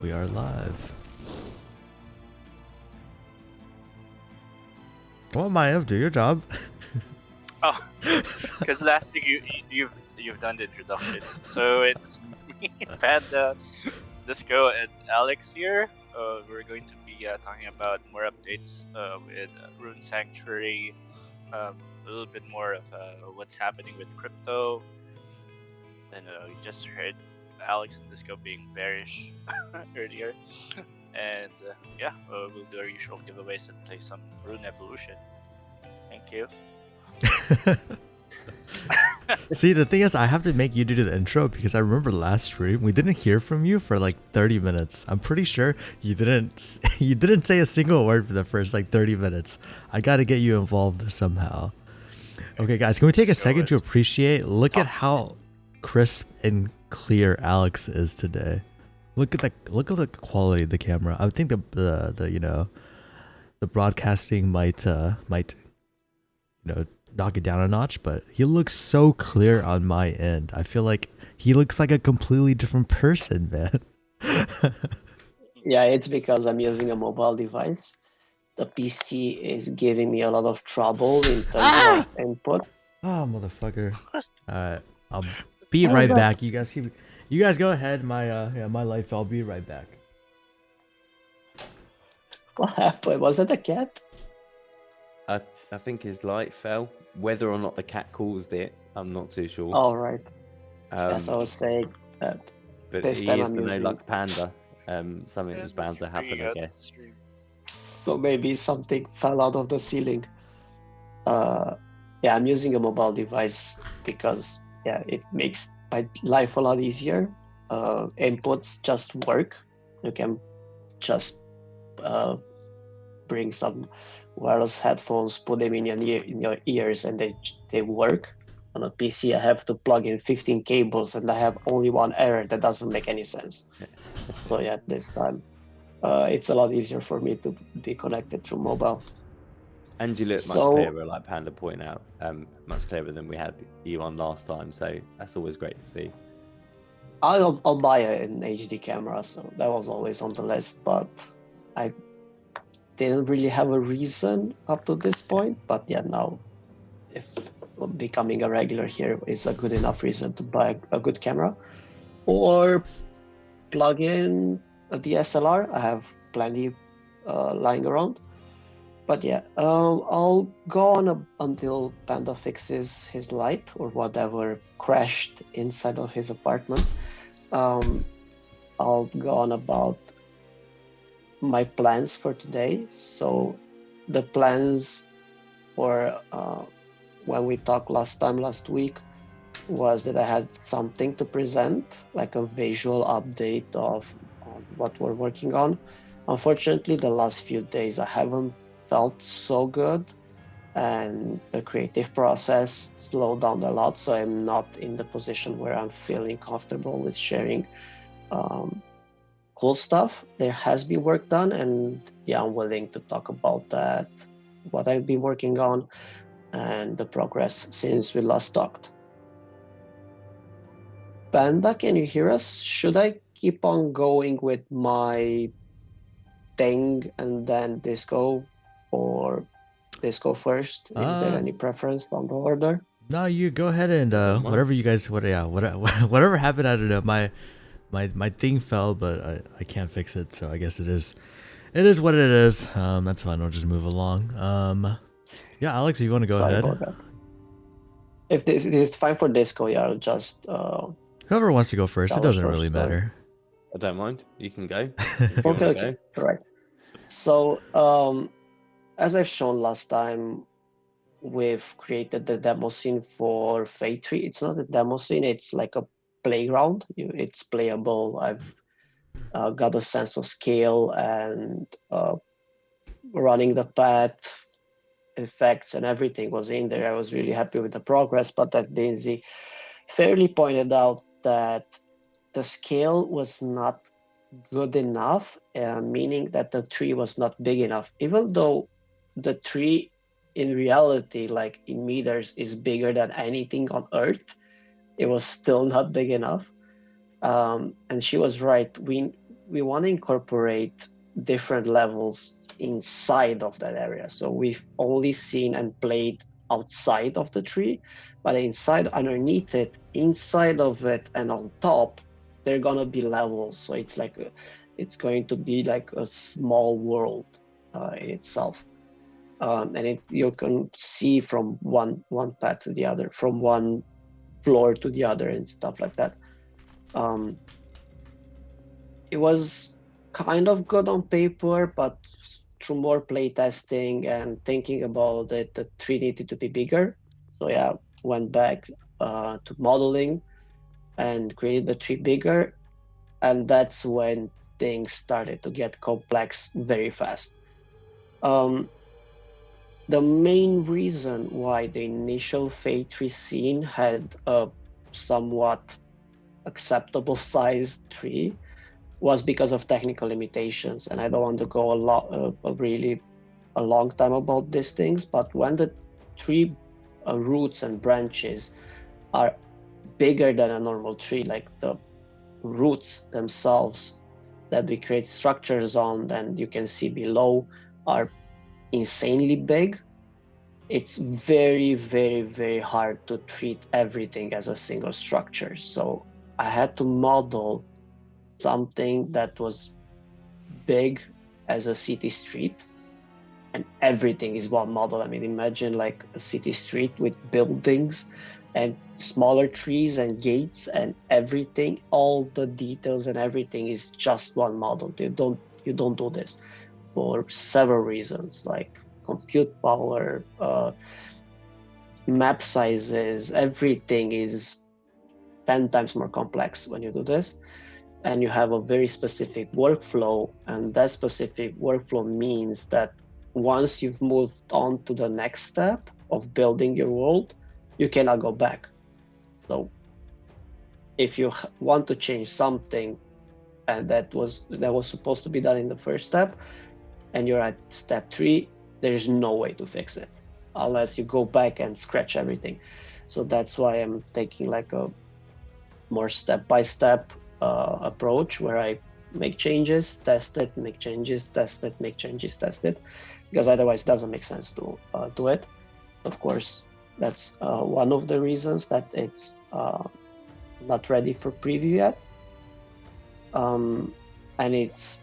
We are live. Come on, Maiev, do your job. Oh, because last week you've done the introduction, so it's me, Panda, Disco, and Alex here. We're going to be talking about more updates with Rune Sanctuary, a little bit more of what's happening with crypto, and we just heard Alex and Disco being bearish earlier, and yeah, we'll do our usual giveaways and play some Rune Evolution. Thank you. See, the thing is, I have to make you do the intro because I remember last stream we didn't hear from you for like 30 minutes. I'm pretty sure you didn't you didn't say a single word for the first like 30 minutes. I got to get you involved somehow. Okay, guys, can we take a second to appreciate? Look at how crisp and clear Alex is today. Look at the quality of the camera. I think the you know the broadcasting might knock it down a notch, but he looks so clear on my end. I feel like he looks like a completely different person, man. Yeah, it's because I'm using a mobile device. The PC is giving me a lot of trouble in terms of input. Oh, motherfucker. Alright, I'll be right back. You guys go ahead. My life, I'll be right back. What happened? Was that a cat? I think his light fell. Whether or not the cat caused it, I'm not too sure. Oh, right. Yes, I was saying that. But this he time is I'm the no using- luck panda. Something was bound to happen, I guess. So maybe something fell out of the ceiling. Yeah, I'm using a mobile device because it makes my life a lot easier. Inputs just work. You can just bring some wireless headphones, put them in your ears, and they work. On a PC, I have to plug in 15 cables, and I have only one error that doesn't make any sense. So yeah, this time it's a lot easier for me to be connected through mobile. And you look much clearer, like Panda pointed out, much clearer than we had you on last time. So that's always great to see. I'll buy an HD camera, so that was always on the list, but I didn't really have a reason up to this point. But yeah, now if becoming a regular here is a good enough reason to buy a good camera or plug in a DSLR. I have plenty lying around. But yeah, I'll go on until Panda fixes his light or whatever crashed inside of his apartment. I'll go on about my plans for today. So the plans for when we talked last week was that I had something to present, like a visual update of what we're working on. Unfortunately, the last few days I haven't felt so good, and the creative process slowed down a lot, so I'm not in the position where I'm feeling comfortable with sharing cool stuff. There has been work done, and yeah, I'm willing to talk about that, what I've been working on, and the progress since we last talked. Panda, can you hear us? Should I keep on going with my thing and then Disco, or Disco first? Is there any preference on the order? No, you go ahead and whatever you guys whatever happened, I don't know. My thing fell, but I can't fix it, so I guess it is what it is. That's fine. I'll just move along. Yeah, Alex, you want to go ahead? If this is fine for Disco, yeah, I'll just whoever wants to go first, it doesn't really matter. I don't mind. You can go. Okay. All right. So, as I've shown last time, we've created the demo scene for Fate 3. It's not a demo scene, it's like a playground. It's playable. I've got a sense of scale and running the path, effects, and everything was in there. I was really happy with the progress, but that Daisy fairly pointed out that the scale was not good enough, meaning that the tree was not big enough. Even though the tree in reality, like in meters, is bigger than anything on Earth, it was still not big enough. And she was right. we want to incorporate different levels inside of that area. So we've only seen and played outside of the tree, but inside, underneath it, inside of it, and on top, there are gonna be levels. So it's like it's going to be like a small world in itself, and you can see from one path to the other, from one floor to the other, and stuff like that. It was kind of good on paper, but through more playtesting and thinking about it, the tree needed to be bigger. So yeah, went back to modeling and created the tree bigger, and that's when things started to get complex very fast. The main reason why the initial Fate tree scene had a somewhat acceptable sized tree was because of technical limitations, and I don't want to go a long time about these things, but when the tree roots and branches are bigger than a normal tree, like the roots themselves that we create structures on, and you can see below, are insanely big, it's very, very, very hard to treat everything as a single structure. So I had to model something that was big as a city street, and everything is one model. I mean, imagine like a city street with buildings and smaller trees and gates and everything. All the details and everything is just one model. You don't do this for several reasons, like compute power, map sizes. Everything is 10 times more complex when you do this, and you have a very specific workflow, and that specific workflow means that once you've moved on to the next step of building your world, you cannot go back. So if you want to change something, and that was supposed to be done in the first step, and you're at step 3, there's no way to fix it unless you go back and scratch everything. So that's why I'm taking like a more step-by-step approach, where I make changes, test it, make changes, test it, make changes, test it, because otherwise it doesn't make sense to do it. Of course, that's one of the reasons that it's not ready for preview yet, and it's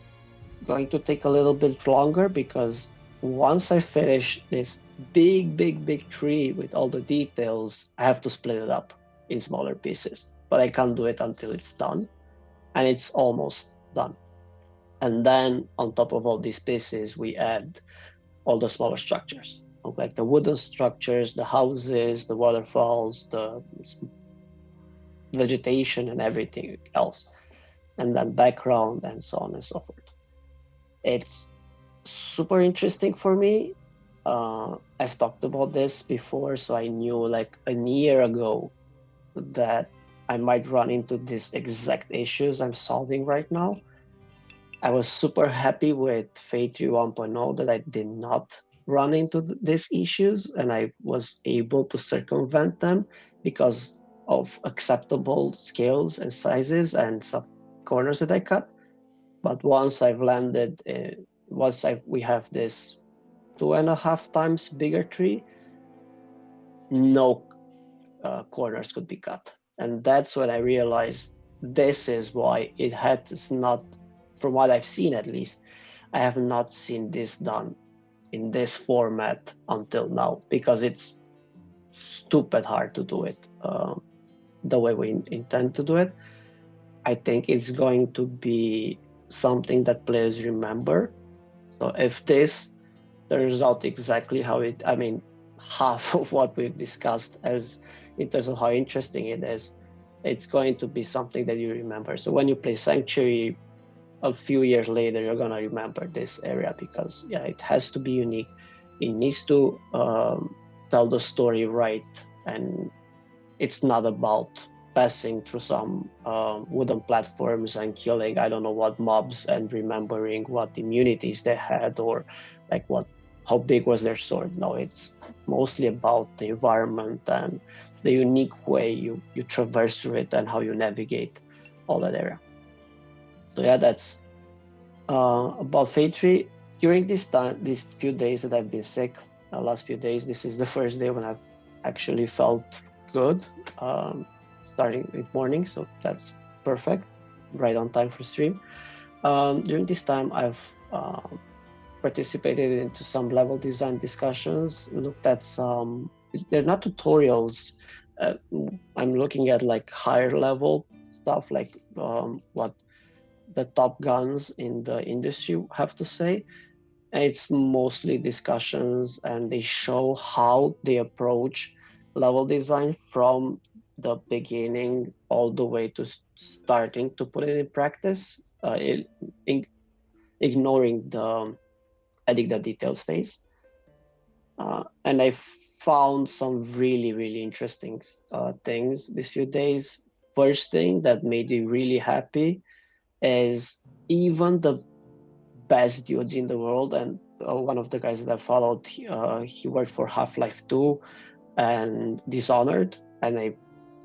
going to take a little bit longer, because once I finish this big tree with all the details, I have to split it up in smaller pieces, but I can't do it until it's done, and it's almost done. And then on top of all these pieces, we add all the smaller structures, like the wooden structures, the houses, the waterfalls, the vegetation, and everything else, and then background, and so on and so forth. It's super interesting for me. I've talked about this before, so I knew like a year ago that I might run into these exact issues I'm solving right now. I was super happy with Fate 3 1.0 that I did not run into these issues, and I was able to circumvent them because of acceptable scales and sizes and some corners that I cut. But once I've landed, we have this 2.5 times bigger tree, no corners could be cut. And that's when I realized this is why it has not, from what I've seen at least, I have not seen this done in this format until now, because it's stupid hard to do it the way we intend to do it. I think it's going to be something that players remember. So if this turns out exactly how it, I mean, half of what we've discussed as in terms of how interesting it is, it's going to be something that you remember. So when you play Sanctuary a few years later, you're going to remember this area, because yeah, it has to be unique. It needs to tell the story right, and it's not about passing through some wooden platforms and killing I don't know what mobs and remembering what immunities they had, or like how big was their sword. No, it's mostly about the environment and the unique way you traverse through it and how you navigate all that area. So yeah, that's About Fate 3, during this time, these few days that I've been sick, last few days, this is the first day when I've actually felt good, starting with morning, so that's perfect, right on time for stream. During this time, I've participated into some level design discussions, looked at some, they're not tutorials, I'm looking at like higher level stuff, like what the top guns in the industry have to say. And it's mostly discussions, and they show how they approach level design from the beginning all the way to starting to put it in practice, ignoring the edit the details phase. And I found some really interesting things these few days. First thing that made me really happy is even the best dudes in the world, and one of the guys that I followed, he worked for Half-Life 2 and Dishonored, and I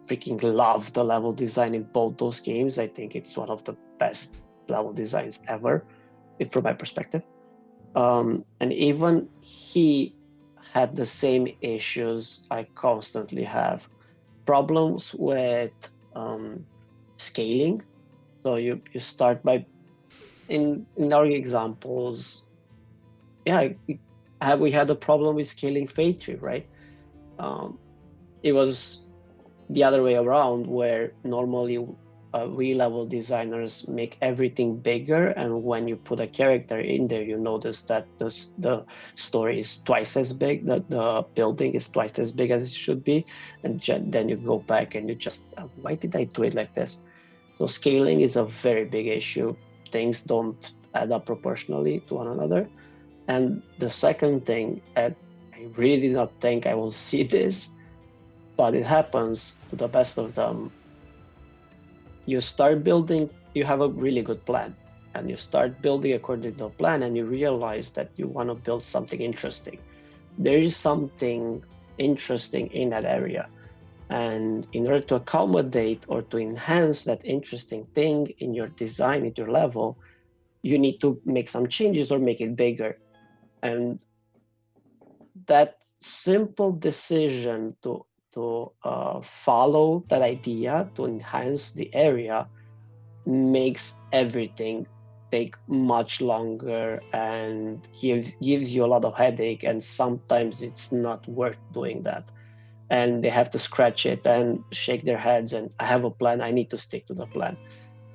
freaking love the level design in both those games. I think it's one of the best level designs ever, from my perspective. And even he had the same issues I constantly have. Problems with scaling. So you start by, in our examples, yeah, we had a problem with scaling Fate 3, right? It was the other way around, where normally re-level designers make everything bigger, and when you put a character in there, you notice that the story is twice as big, that the building is twice as big as it should be, and then you go back and you just, why did I do it like this? So scaling is a very big issue. Things don't add up proportionally to one another. And the second thing, I really did not think I will see this, but it happens to the best of them. You start building, you have a really good plan, and you start building according to the plan, and you realize that you want to build something interesting. There is something interesting in that area. And in order to accommodate or to enhance that interesting thing in your design, in your level, you need to make some changes or make it bigger. And that simple decision to follow that idea, to enhance the area, makes everything take much longer and gives you a lot of headache, and sometimes it's not worth doing that. And they have to scratch it and shake their heads, and I have a plan, I need to stick to the plan.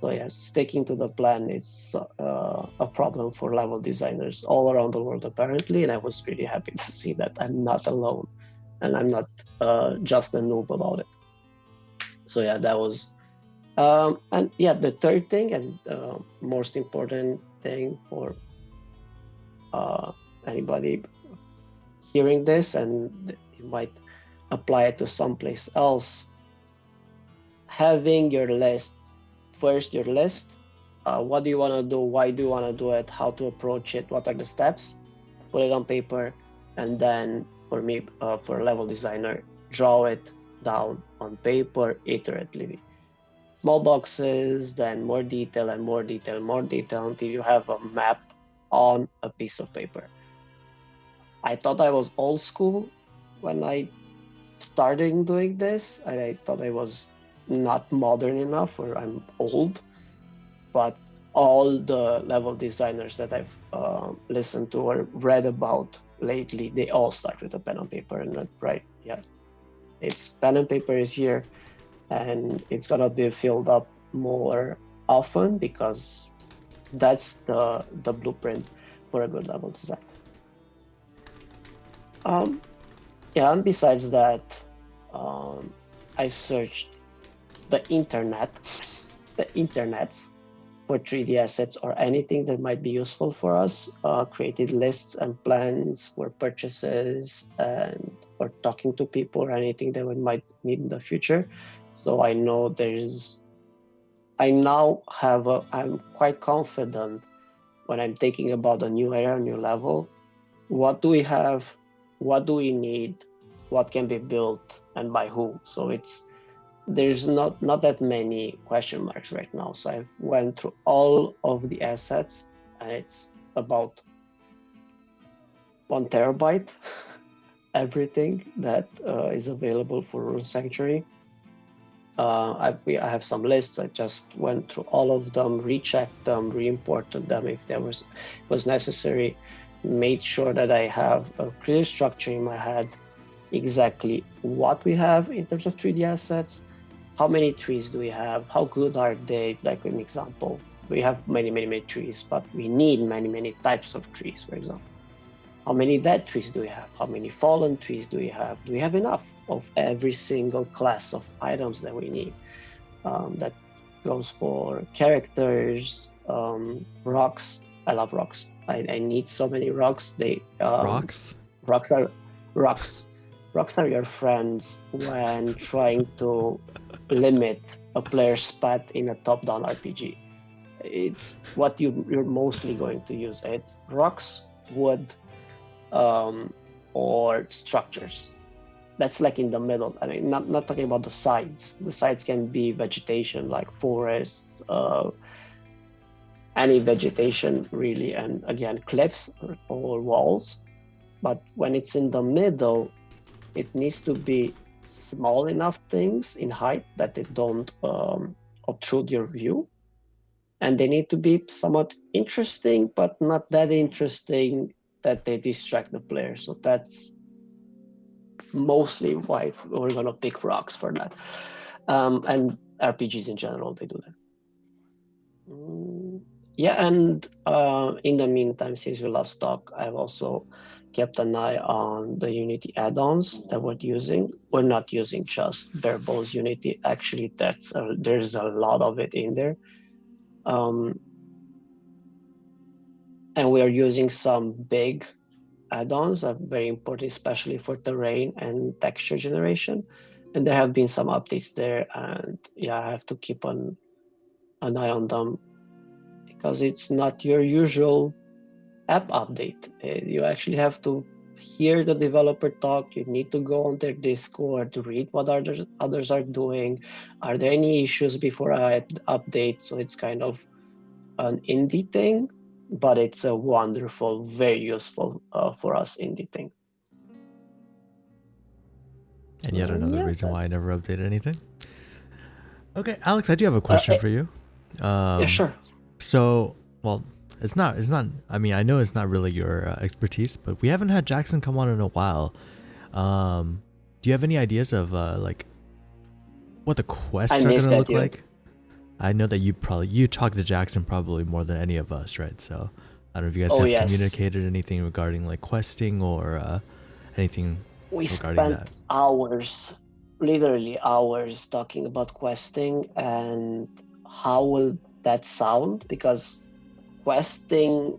So yes, sticking to the plan is a problem for level designers all around the world apparently, and I was really happy to see that I'm not alone, and I'm not just a noob about it. So yeah, that was, and yeah, the third thing and most important thing for anybody hearing this, and you might apply it to someplace else, having your list. First, your list. What do you want to do? Why do you want to do it? How to approach it? What are the steps? Put it on paper, and then for me, for a level designer, draw it down on paper iteratively. Small boxes, then more detail and more detail, more detail, until you have a map on a piece of paper. I thought I was old school when I started doing this, and I thought I was not modern enough, or I'm old. But all the level designers that I've listened to or read about lately, they all start with a pen and paper, and right, yeah, it's pen and paper is here, and it's gonna be filled up more often, because that's the blueprint for a good level design. Yeah, and besides that, I've searched the internets for 3D assets or anything that might be useful for us, created lists and plans for purchases, and or talking to people, or anything that we might need in the future. So I know I'm quite confident when I'm thinking about a new area, new level. What do we have? What do we need? What can be built, and by who? So there's not that many question marks right now. So I've went through all of the assets, and it's about 1 terabyte. Everything that is available for Rune Sanctuary. I have some lists. I just went through all of them, rechecked them, re-imported them if there was necessary, made sure that I have a clear structure in my head, exactly what we have in terms of 3D assets, how many trees do we have, how good are they. Like an example, we have many trees, but we need many types of trees, for example. How many dead trees do we have? How many fallen trees do we have? Do we have enough of every single class of items that we need? That goes for characters, rocks. I love rocks. I need so many rocks. Rocks? Rocks are your friends when trying to limit a player's path in a top-down RPG. It's what you're mostly going to use. It's rocks, wood, or structures. That's like in the middle. I mean, not talking about the sides. The sides can be vegetation like forests, any vegetation really, and again cliffs or walls. But when it's in the middle, it needs to be small enough things in height that they don't obtrude your view, and they need to be somewhat interesting but not that interesting that they distract the player. So that's mostly why we're gonna pick rocks for that. And RPGs in general, they do that. Yeah, and in the meantime, since we last talk, I've also kept an eye on the Unity add-ons that we're using. We're not using just bare bones Unity. Actually, there's a lot of it in there. And we are using some big add-ons are very important, especially for terrain and texture generation. And there have been some updates there, and yeah, I have to keep an eye on them because it's not your usual app update. You actually have to hear the developer talk. You need to go on their Discord to read what others are doing. Are there any issues before I update? So it's kind of an indie thing, but it's a wonderful, very useful for us indie thing. And yet another reason why I never updated anything. Okay, Alex, I do have a question for you. Yeah, sure. So, well, it's not. I mean, I know it's not really your expertise, but we haven't had Jackson come on in a while. Do you have any ideas of like what the quests are gonna look like? I know that you talk to Jackson probably more than any of us, right? So I don't know if you guys have communicated anything regarding like questing or anything regarding that. We spent hours, literally hours, talking about questing and how will that sound, because questing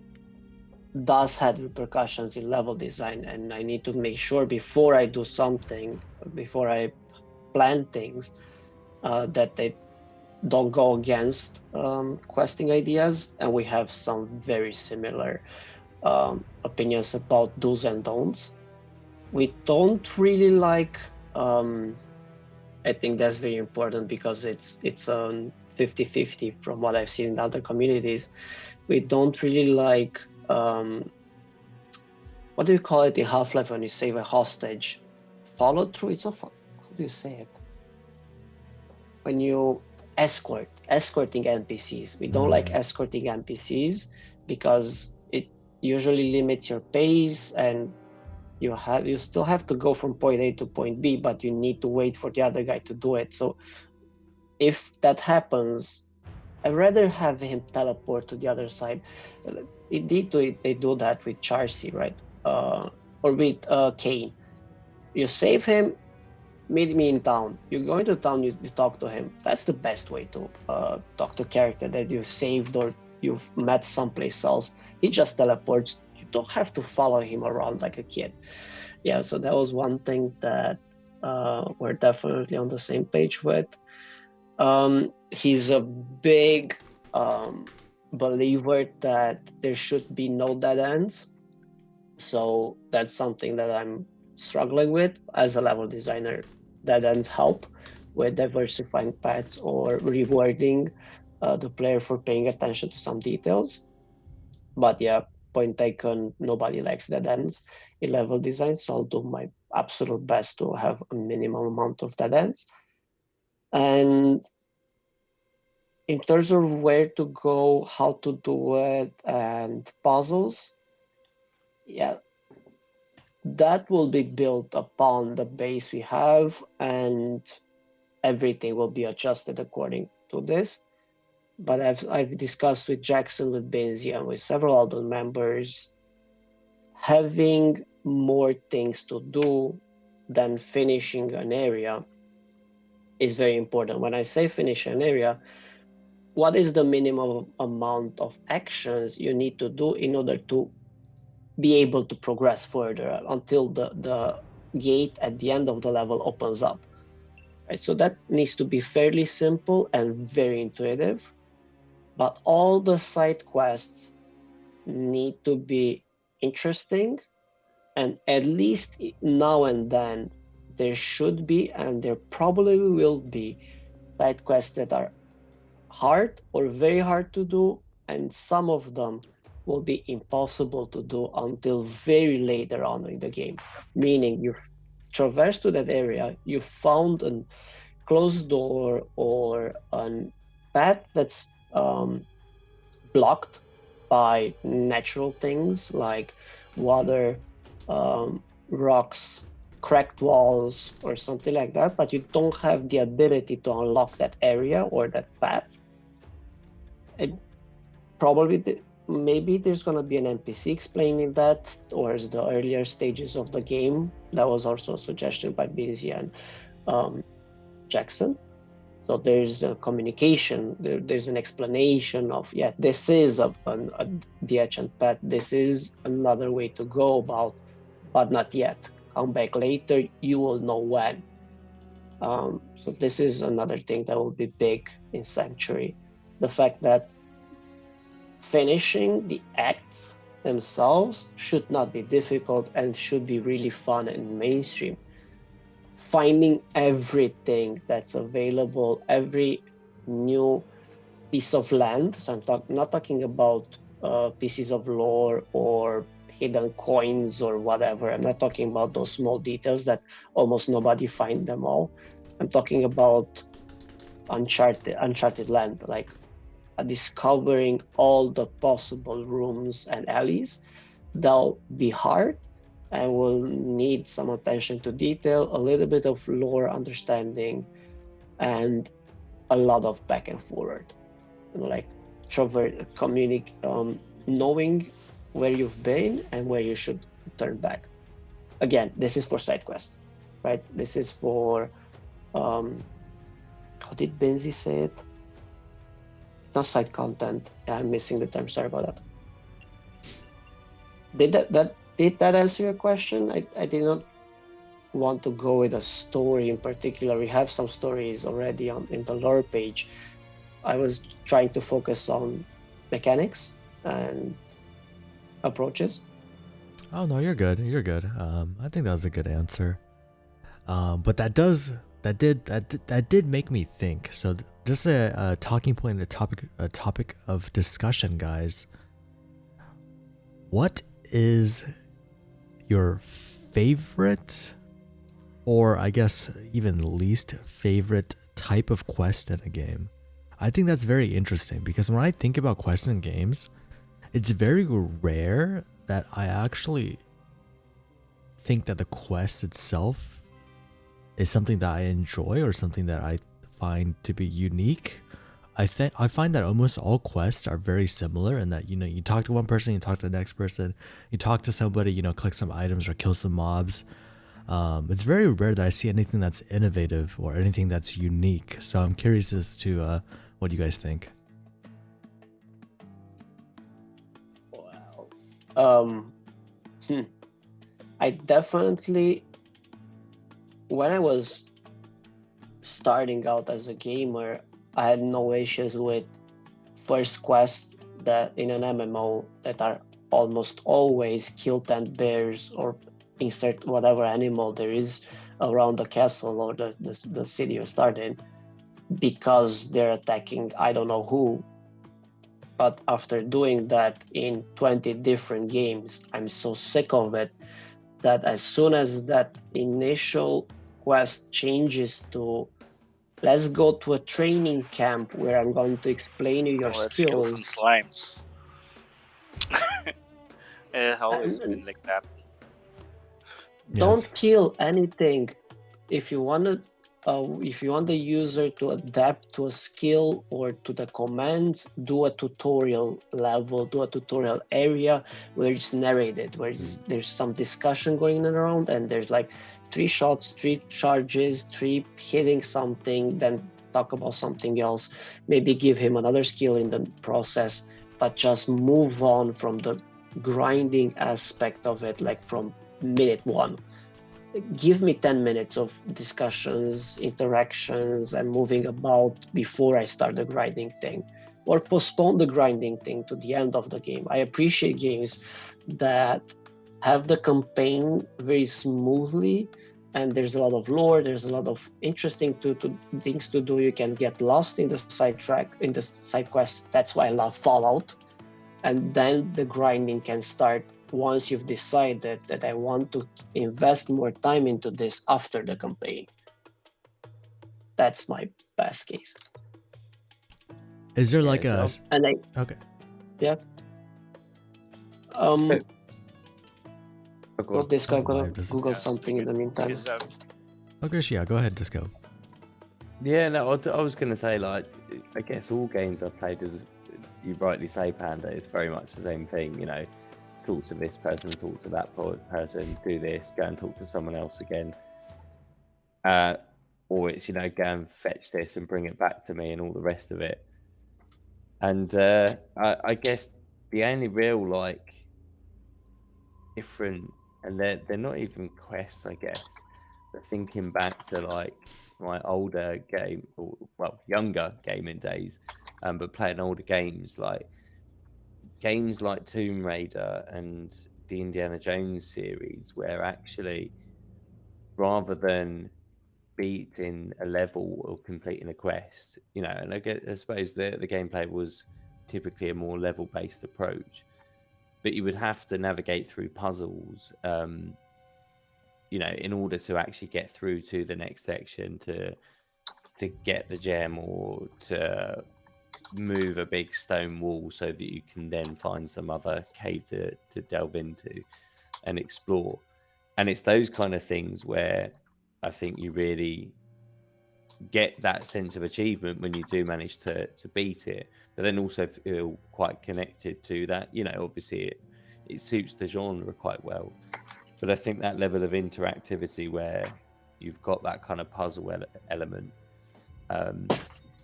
does have repercussions in level design, and I need to make sure before I do something, before I plan things, that they don't go against questing ideas. And we have some very similar opinions about do's and don'ts. We don't really like, I think that's very important because it's 50-50 from what I've seen in other communities. We don't really like, what do you call it in Half-Life when you save a hostage? Follow through? It's not, how do you say it? When you escorting NPCs. We don't like escorting NPCs because it usually limits your pace, and you still have to go from point A to point B, but you need to wait for the other guy to do it. So if that happens, I'd rather have him teleport to the other side. They do that with Charcy, right? Or with Kane. You save him, meet me in town. You go into town, you talk to him. That's the best way to talk to a character that you saved or you've met someplace else. He just teleports. You don't have to follow him around like a kid. Yeah, so that was one thing that we're definitely on the same page with. He's a big believer that there should be no dead ends. So that's something that I'm struggling with as a level designer. Dead ends help with diversifying paths or rewarding the player for paying attention to some details. But yeah, point taken, nobody likes dead ends in level design, so I'll do my absolute best to have a minimum amount of dead ends. And in terms of where to go, how to do it, and puzzles, yeah, that will be built upon the base we have, and everything will be adjusted according to this. But I've discussed with Jackson, with Benzi, and with several other members, having more things to do than finishing an area is very important. When I say finish an area, what is the minimum amount of actions you need to do in order to be able to progress further until the gate at the end of the level opens up? Right? So that needs to be fairly simple and very intuitive. But all the side quests need to be interesting, and at least now and then there should be, and there probably will be, side quests that are hard or very hard to do, and some of them will be impossible to do until very later on in the game. Meaning you've traversed to that area, you found a closed door or a path that's blocked by natural things like water, rocks, cracked walls, or something like that, but you don't have the ability to unlock that area or that path. It probably maybe there's going to be an NPC explaining that towards the earlier stages of the game. That was also a suggestion by Busy and Jackson. So there's a communication, there's an explanation of, yeah, this is the ancient path, this is another way to go about, but not yet. Come back later, you will know when. So this is another thing that will be big in Sanctuary. The fact that finishing the acts themselves should not be difficult and should be really fun and mainstream. Finding everything that's available, every new piece of land. So I'm not talking about pieces of lore or hidden coins or whatever. I'm not talking about those small details that almost nobody find them all. I'm talking about uncharted land, like discovering all the possible rooms and alleys. They'll be hard and will need some attention to detail, a little bit of lore understanding, and a lot of back and forward. Like knowing where you've been and where you should turn back. Again, this is for side quests, right? This is for how did Benzi say it? It's not side content. Yeah, I'm missing the term. Sorry about that. Did that answer your question? I did not want to go with a story in particular. We have some stories already in the lore page. I was trying to focus on mechanics and approaches. Oh no, you're good. You're good. I think that was a good answer. But that did make me think. So just a talking point, a topic of discussion, guys. What is your favorite, or I guess even least favorite type of quest in a game? I think that's very interesting because when I think about quests in games, it's very rare that I actually think that the quest itself is something that I enjoy or something that I find to be unique. I find that almost all quests are very similar in that, you talk to one person, you talk to the next person, you talk to somebody, collect some items or kill some mobs. It's very rare that I see anything that's innovative or anything that's unique. So I'm curious as to what you guys think. Wow. I definitely, when I was starting out as a gamer, I had no issues with first quests that in an MMO that are almost always kill 10 bears or insert whatever animal there is around the castle or the city you start in, because they're attacking I don't know who. But after doing that in 20 different games, I'm so sick of it that as soon as that initial quest changes to let's go to a training camp where I'm going to explain you your Let's kill some skills. slimes. It's always been like that. Don't Yes. kill anything. If you want the user to adapt to a skill or to the commands, do a tutorial level, do a tutorial area where it's narrated, where there's some discussion going around, and there's like 3 shots, 3 charges, 3 hitting something, then talk about something else, maybe give him another skill in the process, but just move on from the grinding aspect of it, like from minute 1. Give me 10 minutes of discussions, interactions, and moving about before I start the grinding thing, or postpone the grinding thing to the end of the game. I appreciate games that have the campaign very smoothly, and there's a lot of lore, there's a lot of interesting things to do. You can get lost in the side quest. That's why I love Fallout. And then the grinding can start once you've decided that I want to invest more time into this after the campaign. That's my best case. Is there like a... And Okay. Yeah. Well, Disco, I'm gonna Google something in the meantime. Okay, yeah, go ahead, Disco. Yeah, no, I was going to say, like, I guess all games I've played, as you rightly say, Panda, it's very much the same thing, you know. Talk to this person, talk to that person, do this, go and talk to someone else again. Or it's, you know, go and fetch this and bring it back to me and all the rest of it. And I guess the only real, like, different, and they're not even quests, I guess, but thinking back to, like, my older game, or, well, younger gaming days, but playing older games like Tomb Raider and the Indiana Jones series, where actually, rather than beating a level or completing a quest, you know, and I suppose the gameplay was typically a more level-based approach, but you would have to navigate through puzzles, you know, in order to actually get through to the next section, to get the gem, or to move a big stone wall so that you can then find some other cave to delve into and explore. And it's those kind of things where I think you really get that sense of achievement when you do manage to beat it, but then also feel quite connected to that. You know, obviously it suits the genre quite well, but I think that level of interactivity where you've got that kind of puzzle element,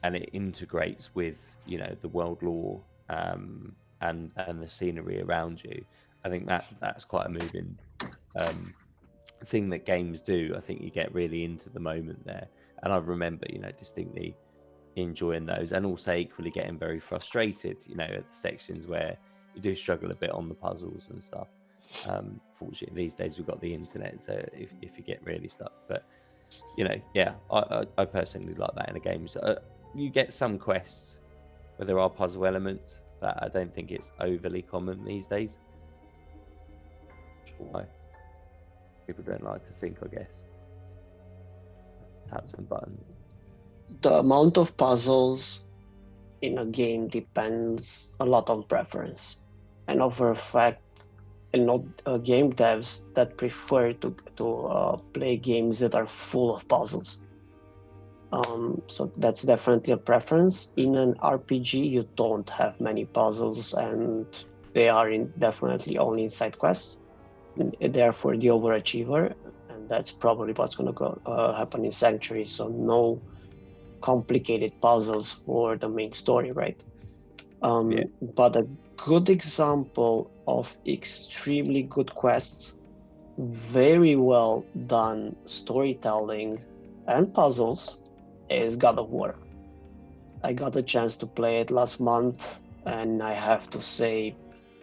and it integrates with, you know, the world lore, and the scenery around you. I think that's quite a moving thing that games do. I think you get really into the moment there, and I remember, you know, distinctly enjoying those, and also equally getting very frustrated, you know, at the sections where you do struggle a bit on the puzzles and stuff. Fortunately, these days we've got the internet, so if you get really stuck, but you know, yeah, I personally like that in a game. So, you get some quests where there are puzzle elements, but I don't think it's overly common these days. Why? People don't like to think, I guess. Tap some buttons. The amount of puzzles in a game depends a lot on preference. I know for a fact, and not game devs that prefer to play games that are full of puzzles. So that's definitely a preference. In an RPG, you don't have many puzzles, and they are definitely only side quests. Therefore, the overachiever, and that's probably what's going to happen in Sanctuary. So no complicated puzzles for the main story, right? But a good example of extremely good quests, very well done storytelling and puzzles, is God of War. I got a chance to play it last month, and I have to say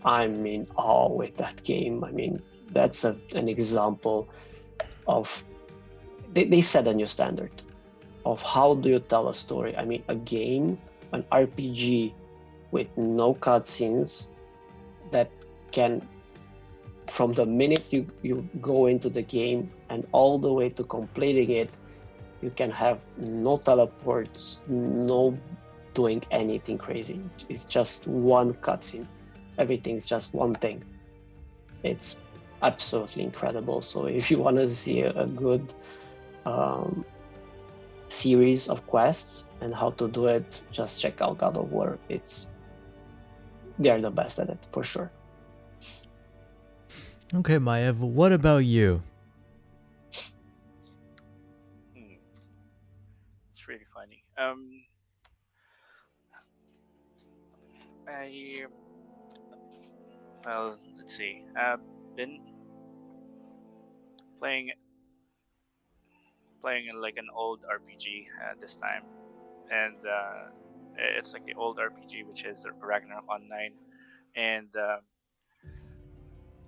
I'm in awe with that game. I mean, that's an example of they set a new standard of how do you tell a story. I mean, a game, an RPG with no cutscenes that can, from the minute you go into the game and all the way to completing it, you can have no teleports, no doing anything crazy. It's just one cutscene. Everything's just one thing. It's absolutely incredible. So if you want to see a good series of quests and how to do it, just check out God of War. They are the best at it for sure. Okay, Maiev, what about you? It's really funny. Well, let's see. I've been playing like an old RPG this time, and it's like the old RPG, which is Ragnarok Online, and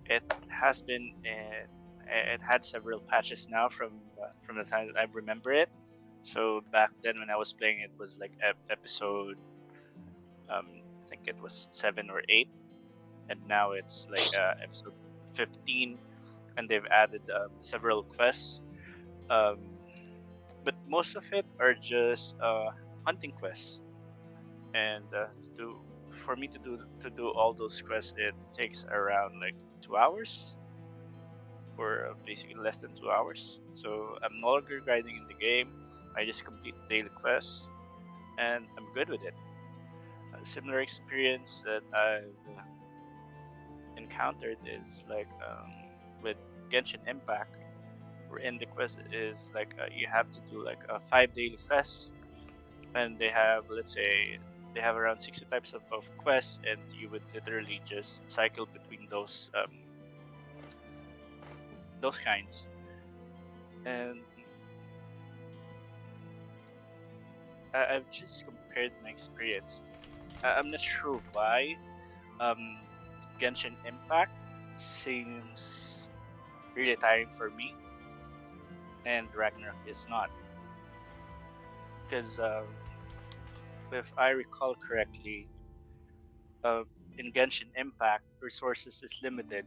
it has been it had several patches now from the time that I remember it. So back then when I was playing, it was like episode I think it was 7 or 8, and now it's like episode 15, and they've added several quests. But most of it are just hunting quests, and for me to do all those quests, it takes around like 2 hours, or basically less than 2 hours. So I'm no longer grinding in the game. I just complete daily quests, and I'm good with it. A similar experience that I've encountered is like with Genshin Impact, wherein the quest is like you have to do like 5 daily quests, and they have, let's say, they have around 60 types of quests, and you would literally just cycle between those kinds. And I've just compared my experience. I'm not sure why Genshin Impact seems really tiring for me, and Ragnarok is not. Because if I recall correctly, in Genshin Impact, resources is limited.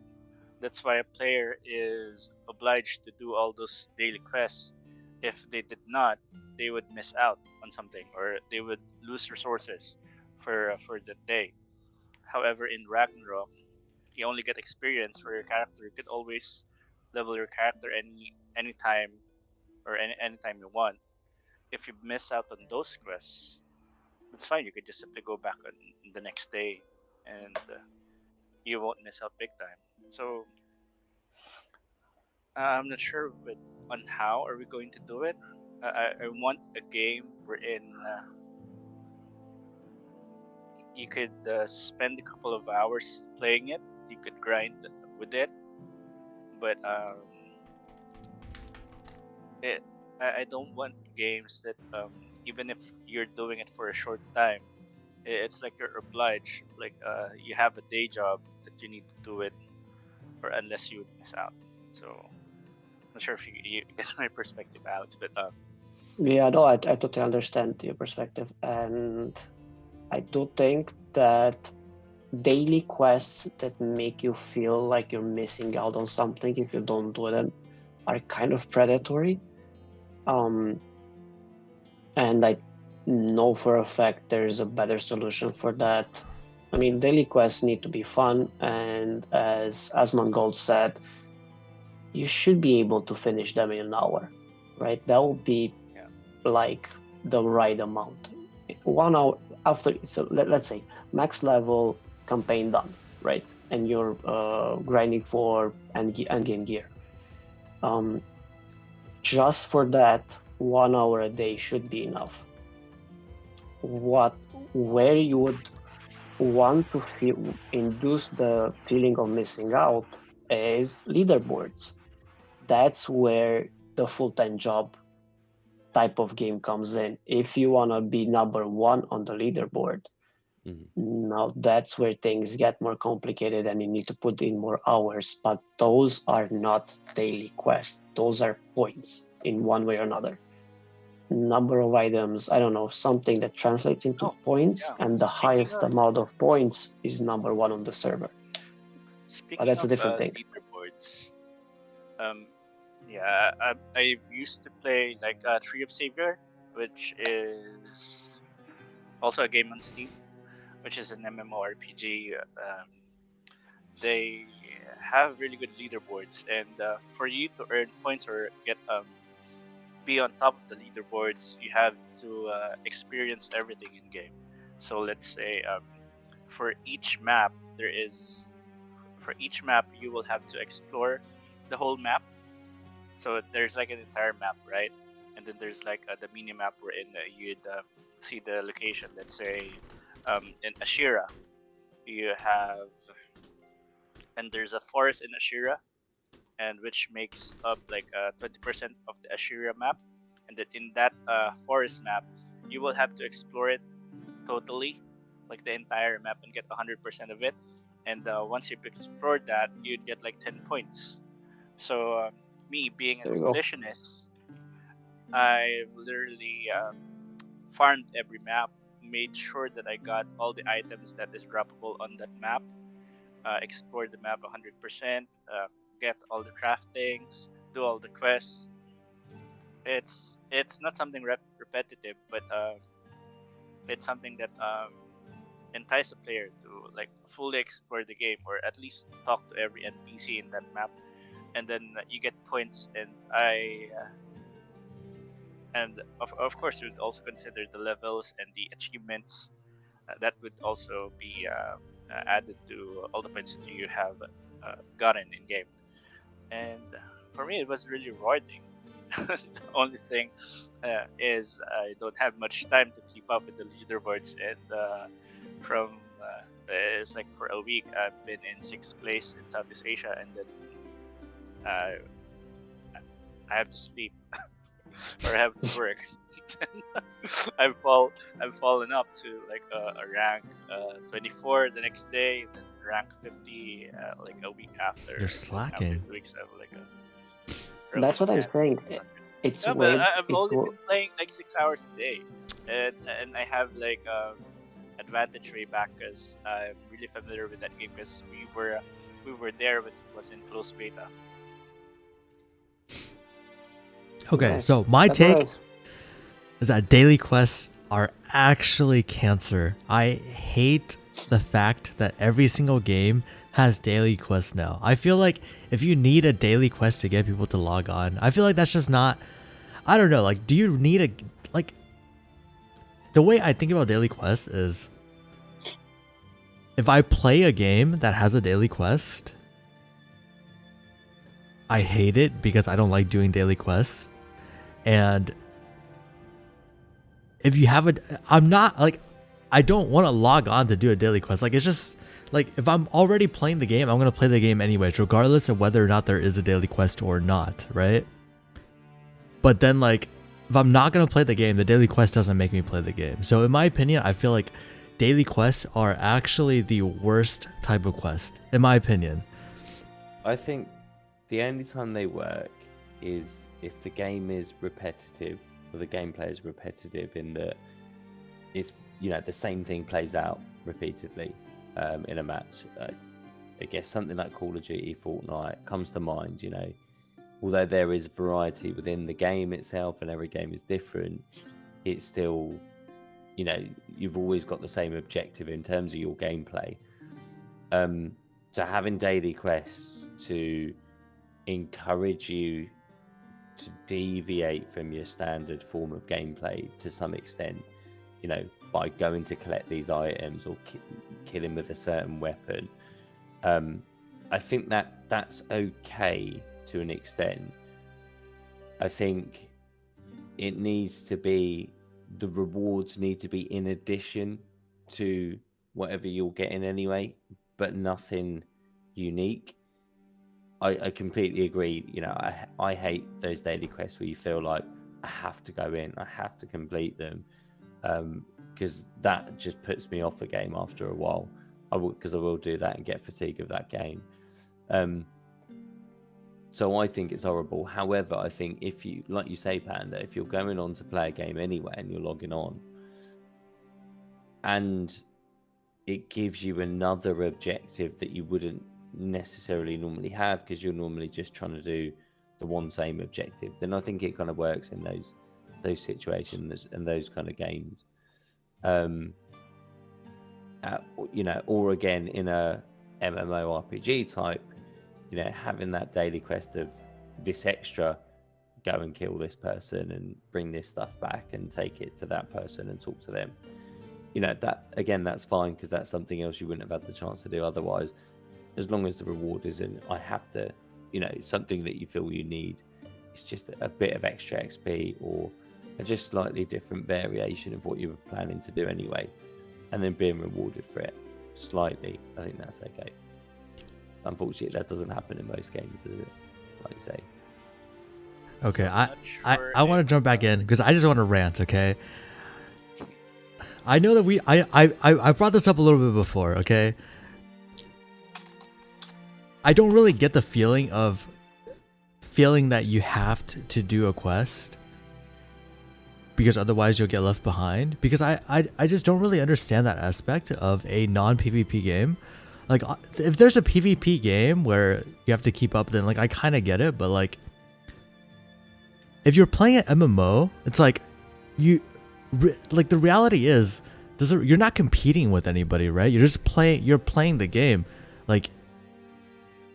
That's why a player is obliged to do all those daily quests. If they did not, they would miss out on something, or they would lose resources for the day. However, in Ragnarok, you only get experience for your character. You could always level your character any time, or anytime you want. If you miss out on those quests, that's fine. You could just simply go back on the next day, and you won't miss out big time. So I'm not sure on how are we going to do it. I want a game wherein you could spend a couple of hours playing it. You could grind with it, but I don't want games that even if you're doing it for a short time, it's like you're obliged. Like you have a day job that you need to do it, or unless you would miss out. So I'm not sure if you get my perspective, Alex, but Yeah, no, I totally understand your perspective, and I do think that daily quests that make you feel like you're missing out on something if you don't do them are kind of predatory. And I know for a fact there's a better solution for that. I mean, daily quests need to be fun, and as Asmongold said, you should be able to finish them in an hour, right? That would be like the right amount. 1 hour after, so let's say max level campaign done, right? And you're grinding for end game gear. Just for that, 1 hour a day should be enough. Where you would want to induce the feeling of missing out is leaderboards. That's where the full-time job type of game comes in. If you want to be number one on the leaderboard, now that's where things get more complicated and you need to put in more hours. But those are not daily quests, those are points in one way or another. number of items, I don't know, something that translates into Oh, points, yeah. and the Speaking highest of amount of points is number one on the server. But speaking that's a of different thing. leaderboards, um, yeah, I've used to play like Tree of Savior, which is also a game on Steam, which is an MMORPG. They have really good leaderboards, and for you to earn points or get be on top of the leaderboards, you have to experience everything in game. So let's say for each map, for each map you will have to explore the whole map. So there's like an entire map, right? And then there's like the mini map wherein you'd see the location. Let's say in Ashira, you have, and there's a forest in Ashira, and which makes up like 20% of the Ashira map. And then in that forest map, you will have to explore it totally, like the entire map, and get 100% of it. And once you've explored that, you'd get like 10 points. So me being a There you go. completionist, I've literally farmed every map, made sure that I got all the items that is droppable on that map, explored the map 100%, get all the craftings, do all the quests. It's not something repetitive, but it's something that entice a player to like fully explore the game, or at least talk to every NPC in that map, and then you get points. And of course you would also consider the levels and the achievements that would also be added to all the points that you have gotten in game. And for me, it was really rewarding. The only thing is I don't have much time to keep up with the leaderboards, and from it's like for a week I've been in 6th place in Southeast Asia, and then uh, I have to sleep or I have to work. I've fallen up to like a rank 24 the next day, then rank 50 like a week after. You're And then after slacking. 2 weeks, I have like a That's what I'm yeah, saying. It's no, but weird. I've only been playing like 6 hours a day, and I have like advantage way back because I'm really familiar with that game because we were there when it was in closed beta. Okay, Okay. so my That's what I take was. is that daily quests are actually cancer. I hate the fact that every single game has daily quests now. I feel like if you need a daily quest to get people to log on, I feel like that's just not. I don't know. Like, do you need a like? The way I think about daily quests is, if I play a game that has a daily quest, I hate it because I don't like doing daily quests. And if you have a, I'm not like, I don't want to log on to do a daily quest. Like, it's just like, if I'm already playing the game, I'm going to play the game anyways, regardless of whether or not there is a daily quest or not, right? But then, like, if I'm not going to play the game, the daily quest doesn't make me play the game. So in my opinion, I feel like daily quests are actually the worst type of quest, in my opinion. I think the only time they work is if the game is repetitive, or the gameplay is repetitive in that it's, you know, the same thing plays out repeatedly in a match. I guess something like Call of Duty, Fortnite comes to mind. You know, although there is variety within the game itself and every game is different, it's still, you know, you've always got the same objective in terms of your gameplay. So having daily quests to encourage you to deviate from your standard form of gameplay to some extent, you know, by going to collect these items or killing with a certain weapon. I think that that's okay to an extent. I think it needs to be, the rewards need to be in addition to whatever you're getting anyway, but nothing unique. I completely agree. You know, I hate those daily quests where you feel like I have to go in, I have to complete them, because that just puts me off the game after a while. Because I will do that and get fatigue of that game. So I think it's horrible. However, I think if you, like you say, Panda, if you're going on to play a game anyway and you're logging on, and it gives you another objective that you wouldn't necessarily normally have because you're normally just trying to do the one same objective, then I think it kind of works in those situations and those kind of games. You know, or again in a MMORPG type, you know, having that daily quest of this extra, go and kill this person and bring this stuff back and take it to that person and talk to them. You know, that again, that's fine because that's something else you wouldn't have had the chance to do otherwise. As long as the reward isn't, I have to, you know, something that you feel you need. It's just a bit of extra XP or a just slightly different variation of what you were planning to do anyway, and then being rewarded for it slightly. I think that's okay. Unfortunately, that doesn't happen in most games, does it? Like you say. Okay, Sure I want to jump back in because I just want to rant. Okay, I know that I brought this up a little bit before. Okay, I don't really get the feeling that you have to do a quest because otherwise you'll get left behind, because I just don't really understand that aspect of a non-PvP game. Like, if there's a PvP game where you have to keep up, then like I kind of get it, but like if you're playing an MMO, it's like like the reality is you're not competing with anybody, right? You're just playing the game. Like,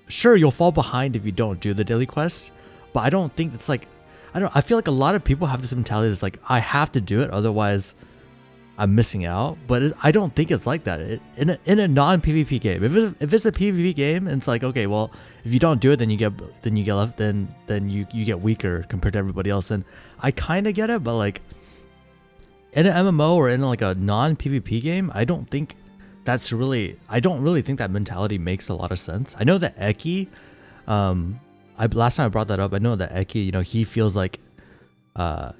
sure, you'll fall behind if you don't do the daily quests, but I don't think it's like, I feel like a lot of people have this mentality that's like, I have to do it, otherwise I'm missing out. But I don't think it's like that. In a non-PvP game, if it's a PvP game, and it's like, okay, well, if you don't do it, then you get left, then you get weaker compared to everybody else. And I kind of get it, but like in an MMO or in like a non-PvP game, I don't really think that mentality makes a lot of sense. I know that Eki, last time I brought that up, I know that Eki, you know, he feels like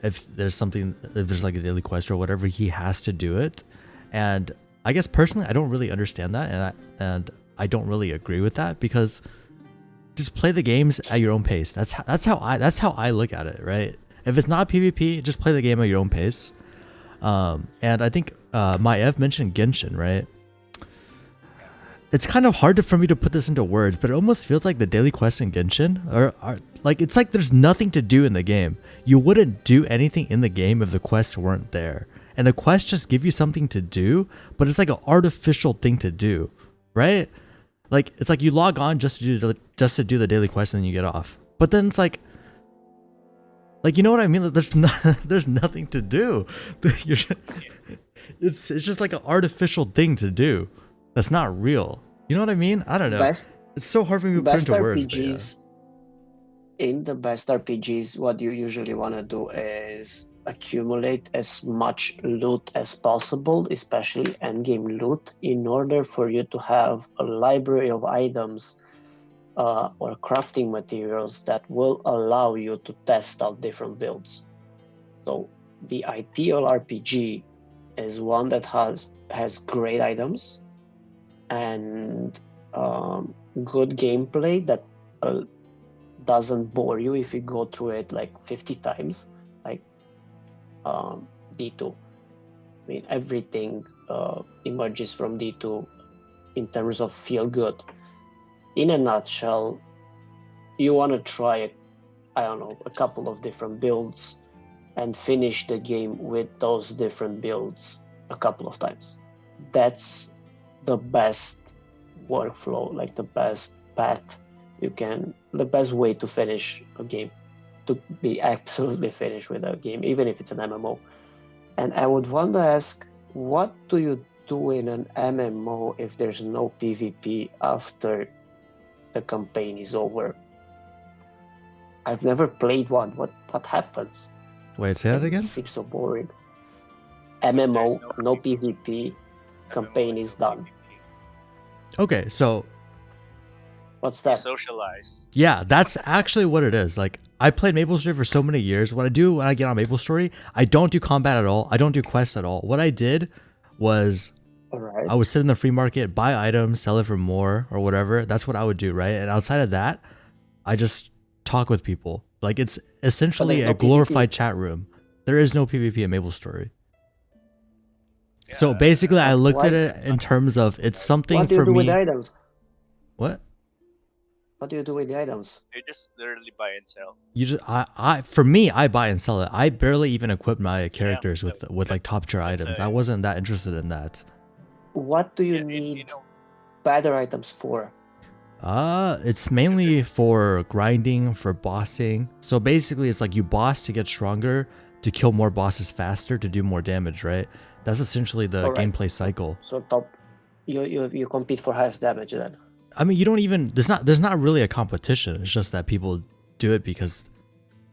if there's like a daily quest or whatever, he has to do it. And I guess personally, I don't really understand that, and I don't really agree with that, because just play the games at your own pace. That's how I look at it, right? If it's not PvP, just play the game at your own pace. And I think Maiev mentioned Genshin, right? It's kind of hard for me to put this into words, but it almost feels like the daily quests in Genshin are like, it's like there's nothing to do in the game. You wouldn't do anything in the game if the quests weren't there. And the quests just give you something to do, but it's like an artificial thing to do, right? Like, it's like you log on just to do the daily quest and then you get off. But then it's like you know what I mean? There's nothing to do. It's just like an artificial thing to do. That's not real. You know what I mean? I don't know. It's so hard for me to put into words. RPGs, in the best RPGs, what you usually want to do is accumulate as much loot as possible, especially endgame loot, in order for you to have a library of items or crafting materials that will allow you to test out different builds. So the ideal RPG is one that has great items and good gameplay that doesn't bore you if you go through it like 50 times, like D2. I mean, everything emerges from D2 in terms of feel good. In a nutshell, you want to try, a couple of different builds and finish the game with those different builds a couple of times. That's the best workflow, like the best path the best way to finish a game, to be absolutely finished with a game, even if it's an MMO. And I would want to ask, what do you do in an MMO if there's no PvP after the campaign is over? I've never played one. What happens? Wait, say that again? It seems so boring. MMO, no PvP, campaign is done. Okay, so what's that? Socialize. Yeah, that's actually what it is. Like, I played MapleStory for so many years. What I do when I get on MapleStory, I don't do combat at all. I don't do quests at all. What I did was I would sit in the free market, buy items, sell it for more or whatever. That's what I would do, right? And outside of that, I just talk with people. Like it's essentially there's no a glorified PvP. chat room. There is no PvP in MapleStory. So Yeah, basically, I looked Why- at it in terms of it's something What do you for do with me. the items? What? What do you do with the items? you just literally buy and sell. You just for me, I buy and sell it. I barely even equip my characters with so like top tier that's items. a- I wasn't that interested in that. What do you Yeah, need you know, better items for? It's mainly for grinding, for bossing. So basically, it's like you boss to get stronger, to kill more bosses faster, to do more damage, right? That's essentially the Alright. gameplay cycle. So top, you compete for highest damage then. I mean, you don't even there's not really a competition. It's just that people do it because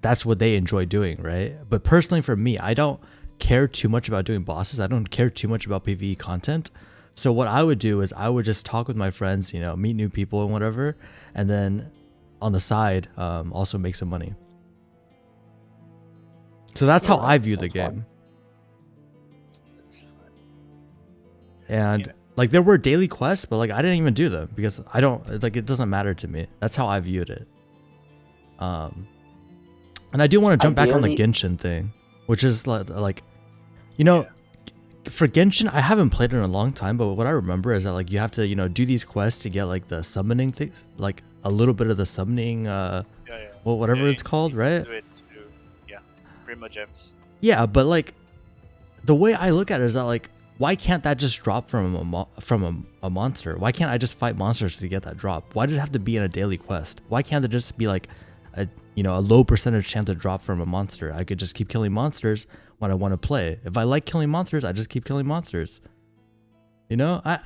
that's what they enjoy doing, right? But personally for me, I don't care too much about doing bosses. I don't care too much about PvE content. So what I would do is I would just talk with my friends, you know, meet new people and whatever, and then on the side, also make some money. So that's how Alright, I view the sounds fun. game. And like there were daily quests, but like I didn't even do them because I don't like it doesn't matter to me. That's how I viewed it. And I do want to jump back on the Ideally- Genshin thing, which is like you know, for Genshin, I haven't played it in a long time, but what I remember is that like you have to, you know, do these quests to get like the summoning things, like a little bit of the summoning well, whatever Yeah, it's called, right? Do it to, Primo Gems. Yeah, but like the way I look at it is that like why can't that just drop from a monster? Why can't I just fight monsters to get that drop? Why does it have to be in a daily quest? Why can't it just be like a low percentage chance to drop from a monster? I could just keep killing monsters when I want to play. If I like killing monsters, I just keep killing monsters. You know, I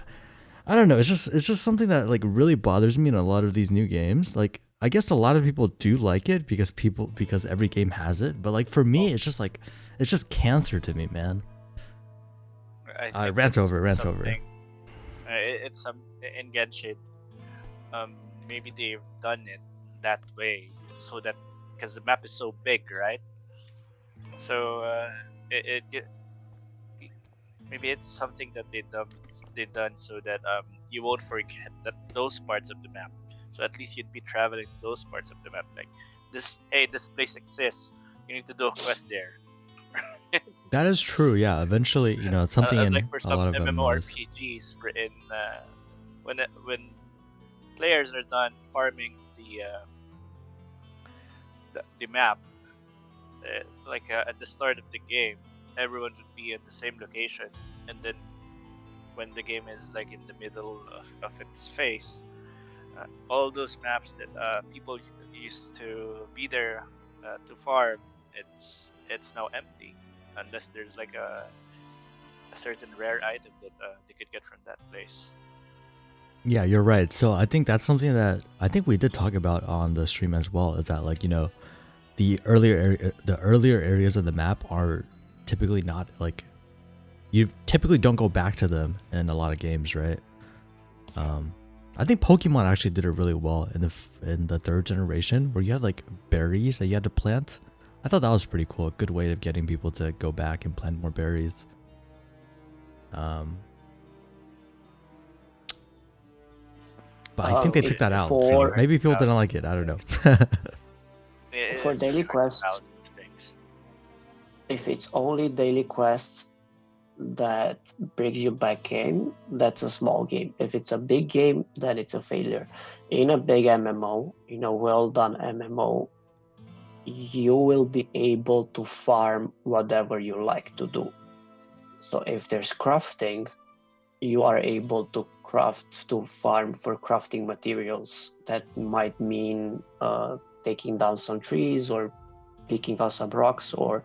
don't know. It's just something that like really bothers me in a lot of these new games. Like I guess a lot of people do like it because every game has it. But like for me, it's just cancer to me, man. I think Rant it's over. something- it's some in Genshin. Maybe they've done it that way so that because the map is so big, right? So maybe it's something that they done so that you won't forget that those parts of the map. So at least you'd be traveling to those parts of the map. Like this place exists. You need to do a quest there. That is true. Yeah. Eventually, you know, it's something in like for a some lot of MMOs. MMORPGs, when players are done farming the map, at the start of the game, everyone would be at the same location, and then when the game is like in the middle of its phase, all those maps that people used to be there to farm, it's now empty unless there's like a certain rare item that they could get from that place. Yeah, you're right. So I think that's something that I think we did talk about on the stream as well. Is that like, you know, the earlier areas of the map are typically not like you typically don't go back to them in a lot of games, right? I think Pokemon actually did it really well in the third generation where you had like berries that you had to plant. I thought that was pretty cool. A good way of getting people to go back and plant more berries. But I think they took that out. So for- maybe people didn't like it. I don't know. For daily quests, if it's only daily quests that brings you back in, that's a small game. If it's a big game, then it's a failure. In a big MMO, in a well-done MMO, you will be able to farm whatever you like to do. So if there's crafting, you are able to farm for crafting materials. That might mean taking down some trees or picking out some rocks or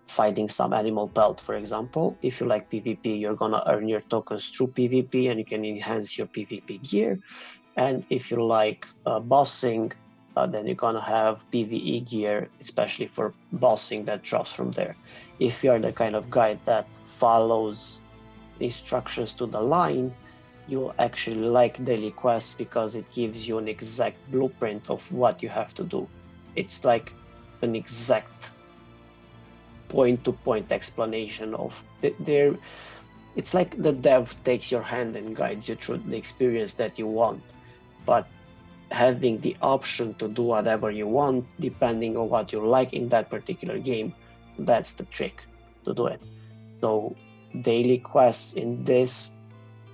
finding some animal pelt, for example. If you like PvP, you're gonna earn your tokens through PvP and you can enhance your PvP gear. And if you like bossing, then you're gonna have PvE gear, especially for bossing that drops from there. If you're the kind of guy that follows instructions to the line, you actually like daily quests because it gives you an exact blueprint of what you have to do. It's like an exact point-to-point explanation of there. It's like the dev takes your hand and guides you through the experience that you want. But having the option to do whatever you want depending on what you like in that particular game. That's the trick to do it. So daily quests in this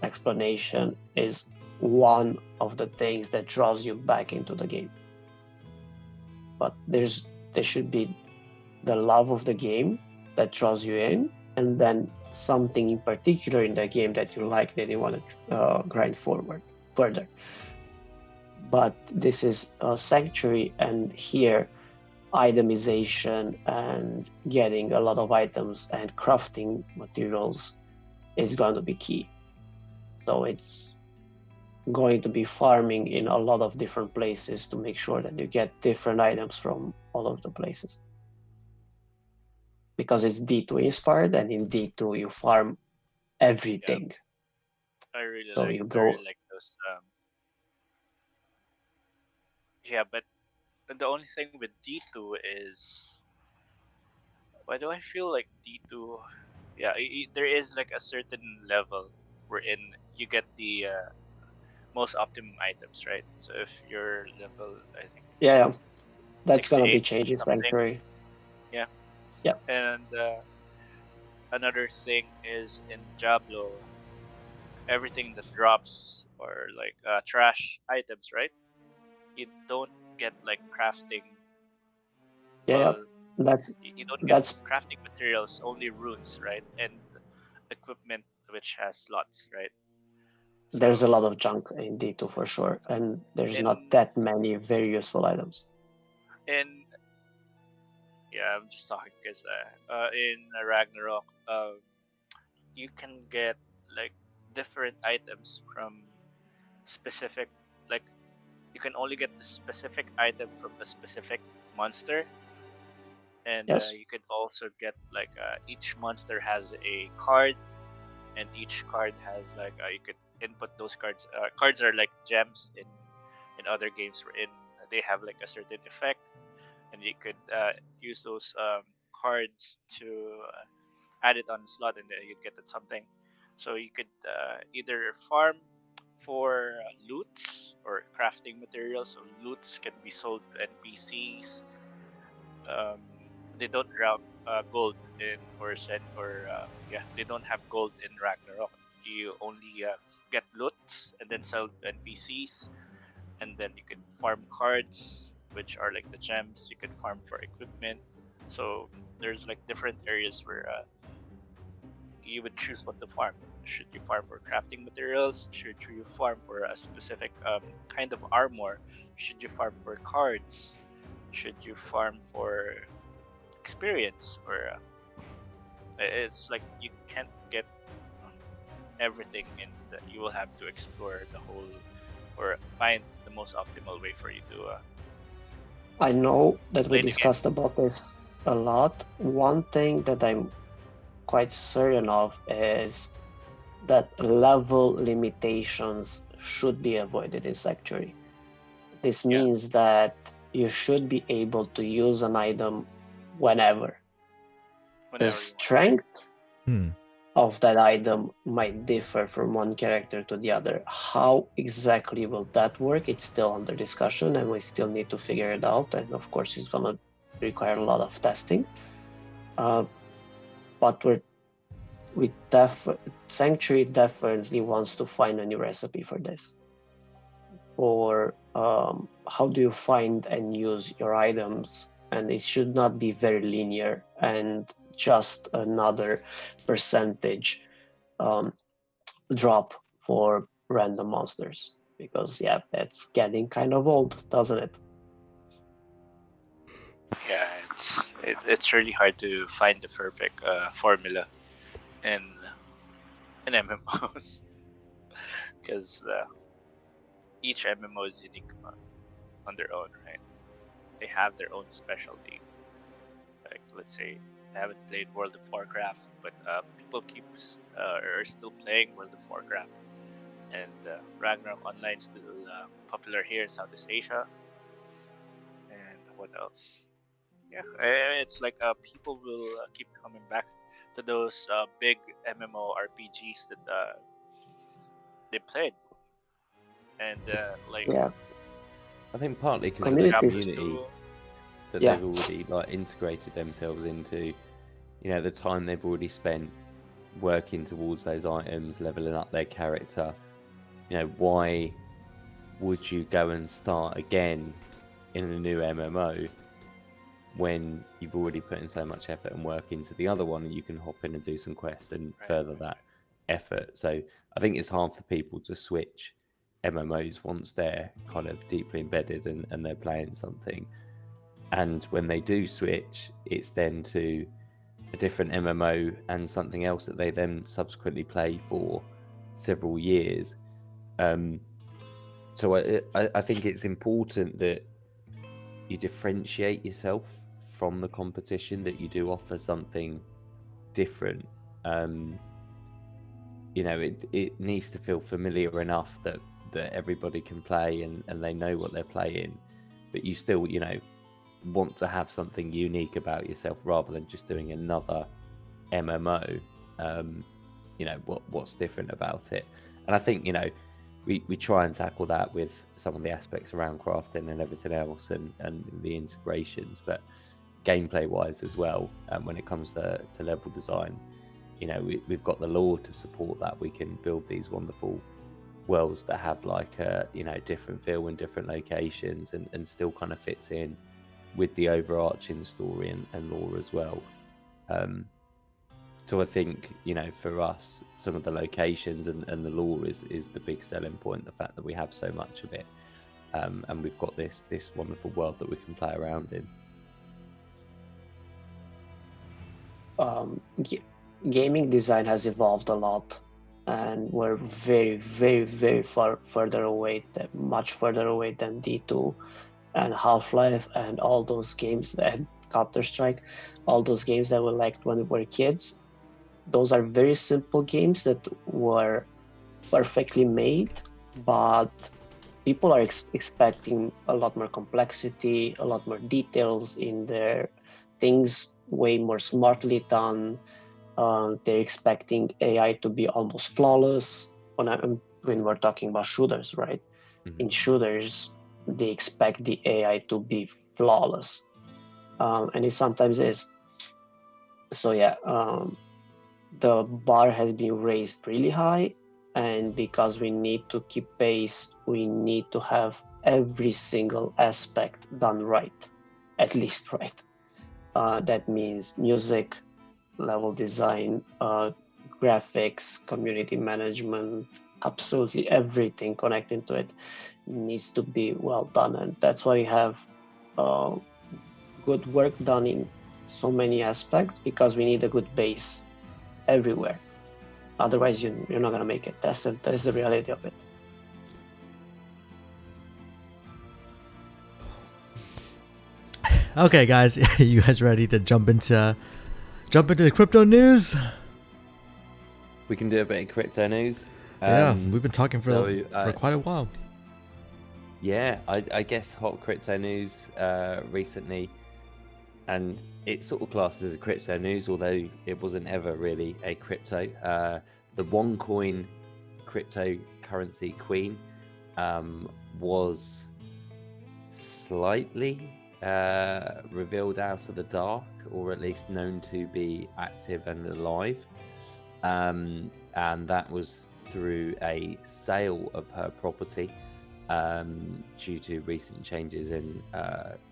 explanation is one of the things that draws you back into the game. But there should be the love of the game that draws you in, and then something in particular in the game that you like that you want to grind forward further. But this is a sanctuary, and here itemization and getting a lot of items and crafting materials is going to be key. So it's going to be farming in a lot of different places to make sure that you get different items from all of the places. Because it's D2 inspired, and in D2 you farm everything. I really So you go. like those. Yeah, but the only thing with D2 is, why do I feel like D2? Yeah, there is like a certain level wherein you get the most optimum items, right? So if you're level, I think Yeah, that's gonna be 68 changing something, sanctuary. yeah. Yeah. And another thing is in Diablo, everything that drops or like trash items, right? You don't get like crafting. Yeah, Well, that's you don't get that's crafting materials, only runes, right? And equipment which has slots, right? there's a So lot of junk in D2 for sure, and there's not in that many very useful items. in yeah, I'm just talking because in Ragnarok, you can get like different items from specific, like you can only get the specific item from a specific monster, and Yes, you could also get like each monster has a card, and each card has like you could input those cards. Cards are like gems in other games wherein they have like a certain effect, and you could use those cards to add it on the slot, and then you'd get it something. So you could either farm for loots or crafting materials. So loots can be sold to NPCs. Um, they don't drop gold in or send or yeah, they don't have gold in Ragnarok. You only get loots and then sell to NPCs, and then you could farm cards, which are like the gems. You could farm for equipment. So there's like different areas where you would choose what to farm. Should you farm for crafting materials? Should you farm for a specific kind of armor? Should you farm for cards? Should you farm for experience? Or it's like you can't get everything, and you will have to explore the whole or find the most optimal way for you to I know that we play the game. discussed about this a lot. One thing that I'm quite certain of is that level limitations should be avoided in Sanctuary. This Yeah. means that you should be able to use an item whenever. Whenever The you want. strength Hmm. of that item might differ from one character to the other. How exactly will that work? It's still under discussion, and we still need to figure it out. And of course, it's gonna require a lot of testing. But Sanctuary definitely wants to find a new recipe for this. Or how do you find and use your items? And it should not be very linear and just another percentage drop for random monsters, because yeah, it's getting kind of old, doesn't it? Yeah, it's really hard to find the perfect formula in MMOs because each MMO is unique on their own, right? They have their own specialty. Like let's say I haven't played World of Warcraft, but people are still playing World of Warcraft, and Ragnarok Online is still popular here in Southeast Asia. And what else? Yeah, it's like people will keep coming back to those big MMORPGs that they played, and like Yeah, I think partly because of the Communities. community that Yeah. they've already like integrated themselves into, the time they've already spent working towards those items, leveling up their character. Why would you go and start again in a new MMO when you've already put in so much effort and work into the other one, and you can hop in and do some quests and further that effort? So I think it's hard for people to switch MMOs once they're kind of deeply embedded and they're playing something. And when they do switch, it's then to a different MMO and something else that they then subsequently play for several years. So I think it's important that you differentiate yourself from the competition, that you do offer something different. It needs to feel familiar enough that everybody can play and they know what they're playing, but you still, want to have something unique about yourself rather than just doing another MMO. What's different about it? And I think, we try and tackle that with some of the aspects around crafting and everything else and the integrations, but gameplay wise as well, when it comes to level design, we've got the lore to support that. We can build these wonderful worlds that have like a different feel in different locations and still kind of fits in with the overarching story and lore as well. So I think, for us, some of the locations and the lore is the big selling point, the fact that we have so much of it, and we've got this wonderful world that we can play around in. Gaming design has evolved a lot, and we're very, very, very much further away than D2 and Half-Life and all those games that Counter-Strike, all those games that we liked when we were kids. Those are very simple games that were perfectly made, but people are expecting a lot more complexity, a lot more details in their things, way more smartly done. They're expecting AI to be almost flawless when we're talking about shooters, right? Mm-hmm. In shooters, they expect the AI to be flawless, and it sometimes is. So yeah, the bar has been raised really high, and because we need to keep pace, we need to have every single aspect done right, at least right. That means music, level design, graphics, community management, absolutely everything connecting to it needs to be well done, and that's why we have good work done in so many aspects, because we need a good base everywhere. Otherwise, you're not gonna make it. That's the reality of it. Okay, guys, you guys ready to jump into the crypto news? We can do a bit of crypto news. Yeah, we've been talking for quite a while. Yeah, I guess hot crypto news recently, and it sort of classes as a crypto news, although it wasn't ever really a crypto. The OneCoin cryptocurrency queen was slightly revealed out of the dark, or at least known to be active and alive, and that was through a sale of her property, due to recent changes in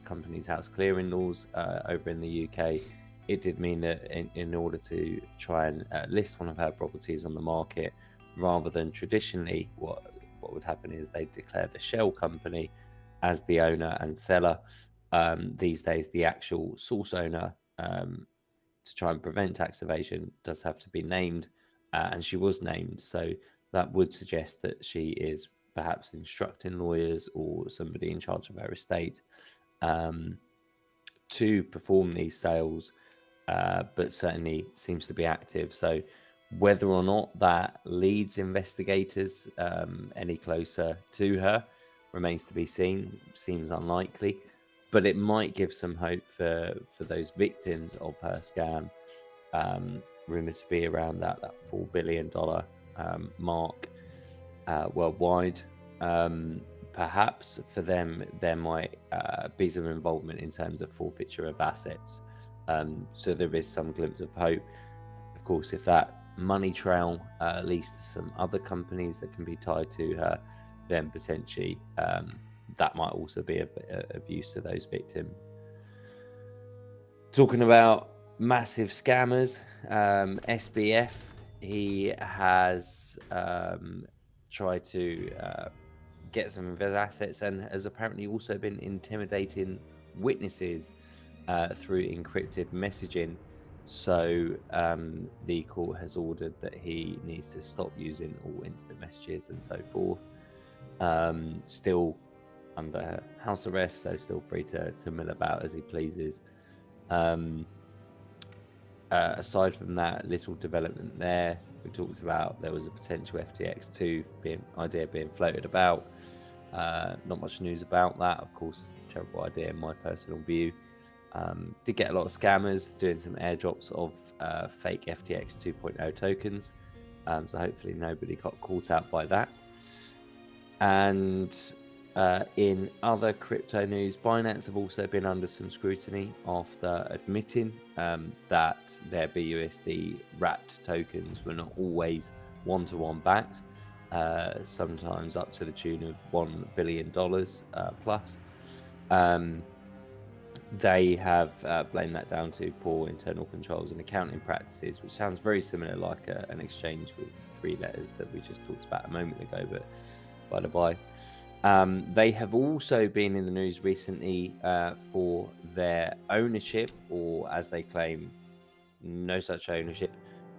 companies' house clearing laws over in the UK. It did mean that in order to try and list one of her properties on the market, rather than traditionally what would happen is they declare the shell company as the owner and seller. These days, the actual source owner, to try and prevent tax evasion, does have to be named, and she was named. So that would suggest that she is perhaps instructing lawyers or somebody in charge of her estate to perform these sales, but certainly seems to be active. So whether or not that leads investigators any closer to her remains to be seen. Seems unlikely, but it might give some hope for those victims of her scam, rumored to be around that $4 billion mark worldwide. perhaps for them there might be some involvement in terms of forfeiture of assets. So there is some glimpse of hope. Of course, if that money trail leads to some other companies that can be tied to her, then potentially that might also be of use to those victims. Talking about massive scammers, SBF, he has tried to get some of his assets and has apparently also been intimidating witnesses through encrypted messaging. So the court has ordered that he needs to stop using all instant messages and so forth. Still under house arrest, so still free to mill about as he pleases. Aside from that, little development there. We talked about there was a potential FTX2 idea being floated about. Not much news about that. Of course, terrible idea in my personal view. Did get a lot of scammers doing some airdrops of fake FTX 2.0 tokens. So hopefully nobody got caught out by that. And in other crypto news, Binance have also been under some scrutiny after admitting that their BUSD wrapped tokens were not always one-to-one backed, sometimes up to the tune of $1 billion plus. They have blamed that down to poor internal controls and accounting practices, which sounds very similar like an exchange with 3 letters that we just talked about a moment ago, but by the by. They have also been in the news recently for their ownership, or as they claim, no such ownership,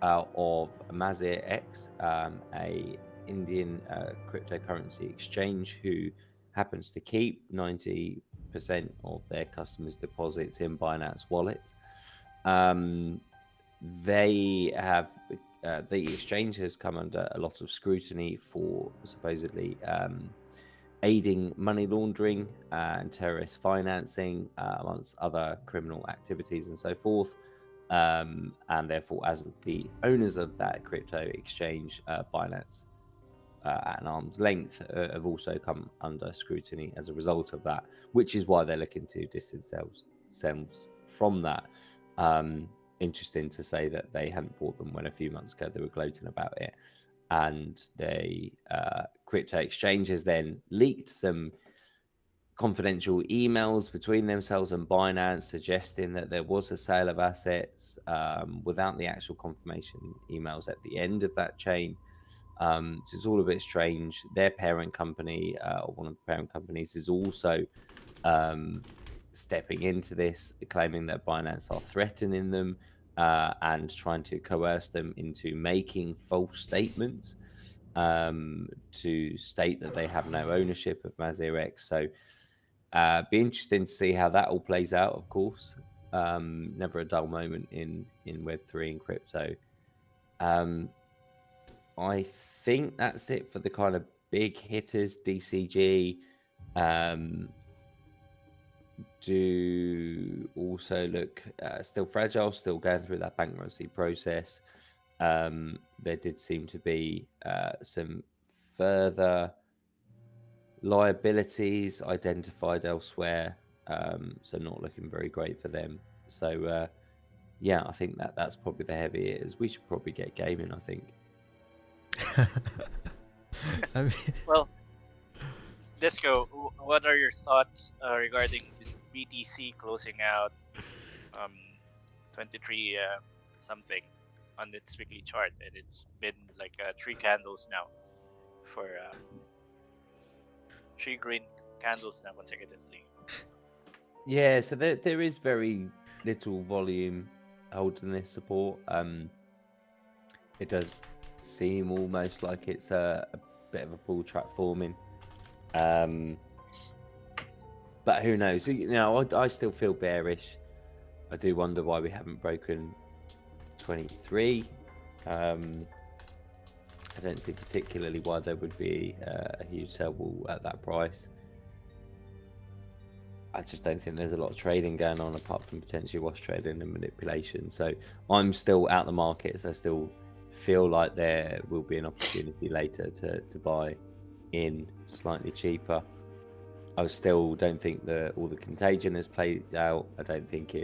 of Maiev, a Indian cryptocurrency exchange who happens to keep 90% of their customers' deposits in Binance wallets. They have the exchange has come under a lot of scrutiny for supposedly aiding money laundering and terrorist financing, amongst other criminal activities and so forth. And therefore, as the owners of that crypto exchange, Binance, at an arm's length, have also come under scrutiny as a result of that, which is why they're looking to distance themselves from that. Interesting to say that they hadn't bought them when a few months ago they were gloating about it. And the crypto exchanges then leaked some confidential emails between themselves and Binance suggesting that there was a sale of assets without the actual confirmation emails at the end of that chain. So it's all a bit strange. Their parent company, or one of the parent companies, is also stepping into this, claiming that Binance are threatening them and trying to coerce them into making false statements to state that they have no ownership of Maiev. So be interesting to see how that all plays out, of course. Never a dull moment in Web3 and crypto. I think that's it for the kind of big hitters. DCG do also look still fragile, still going through that bankruptcy process. There did seem to be some further liabilities identified elsewhere, so not looking very great for them. So yeah, I think that's probably the heavy hitters. We should probably get gaming, I think. I mean, Well, Disco, what are your thoughts regarding the BTC closing out 23 something on its weekly chart, and it's been like 3 candles now for 3 green candles now consecutively. Yeah, so there is very little volume holding this support. It does seem almost like it's a bit of a bull trap forming. But who knows? You know, I still feel bearish. I do wonder why we haven't broken 23. I don't see particularly why there would be a huge sell wall at that price. I just don't think there's a lot of trading going on apart from potentially wash trading and manipulation. So I'm still out the market. So I still feel like there will be an opportunity later to buy in slightly cheaper. I still don't think that all the contagion has played out. I don't think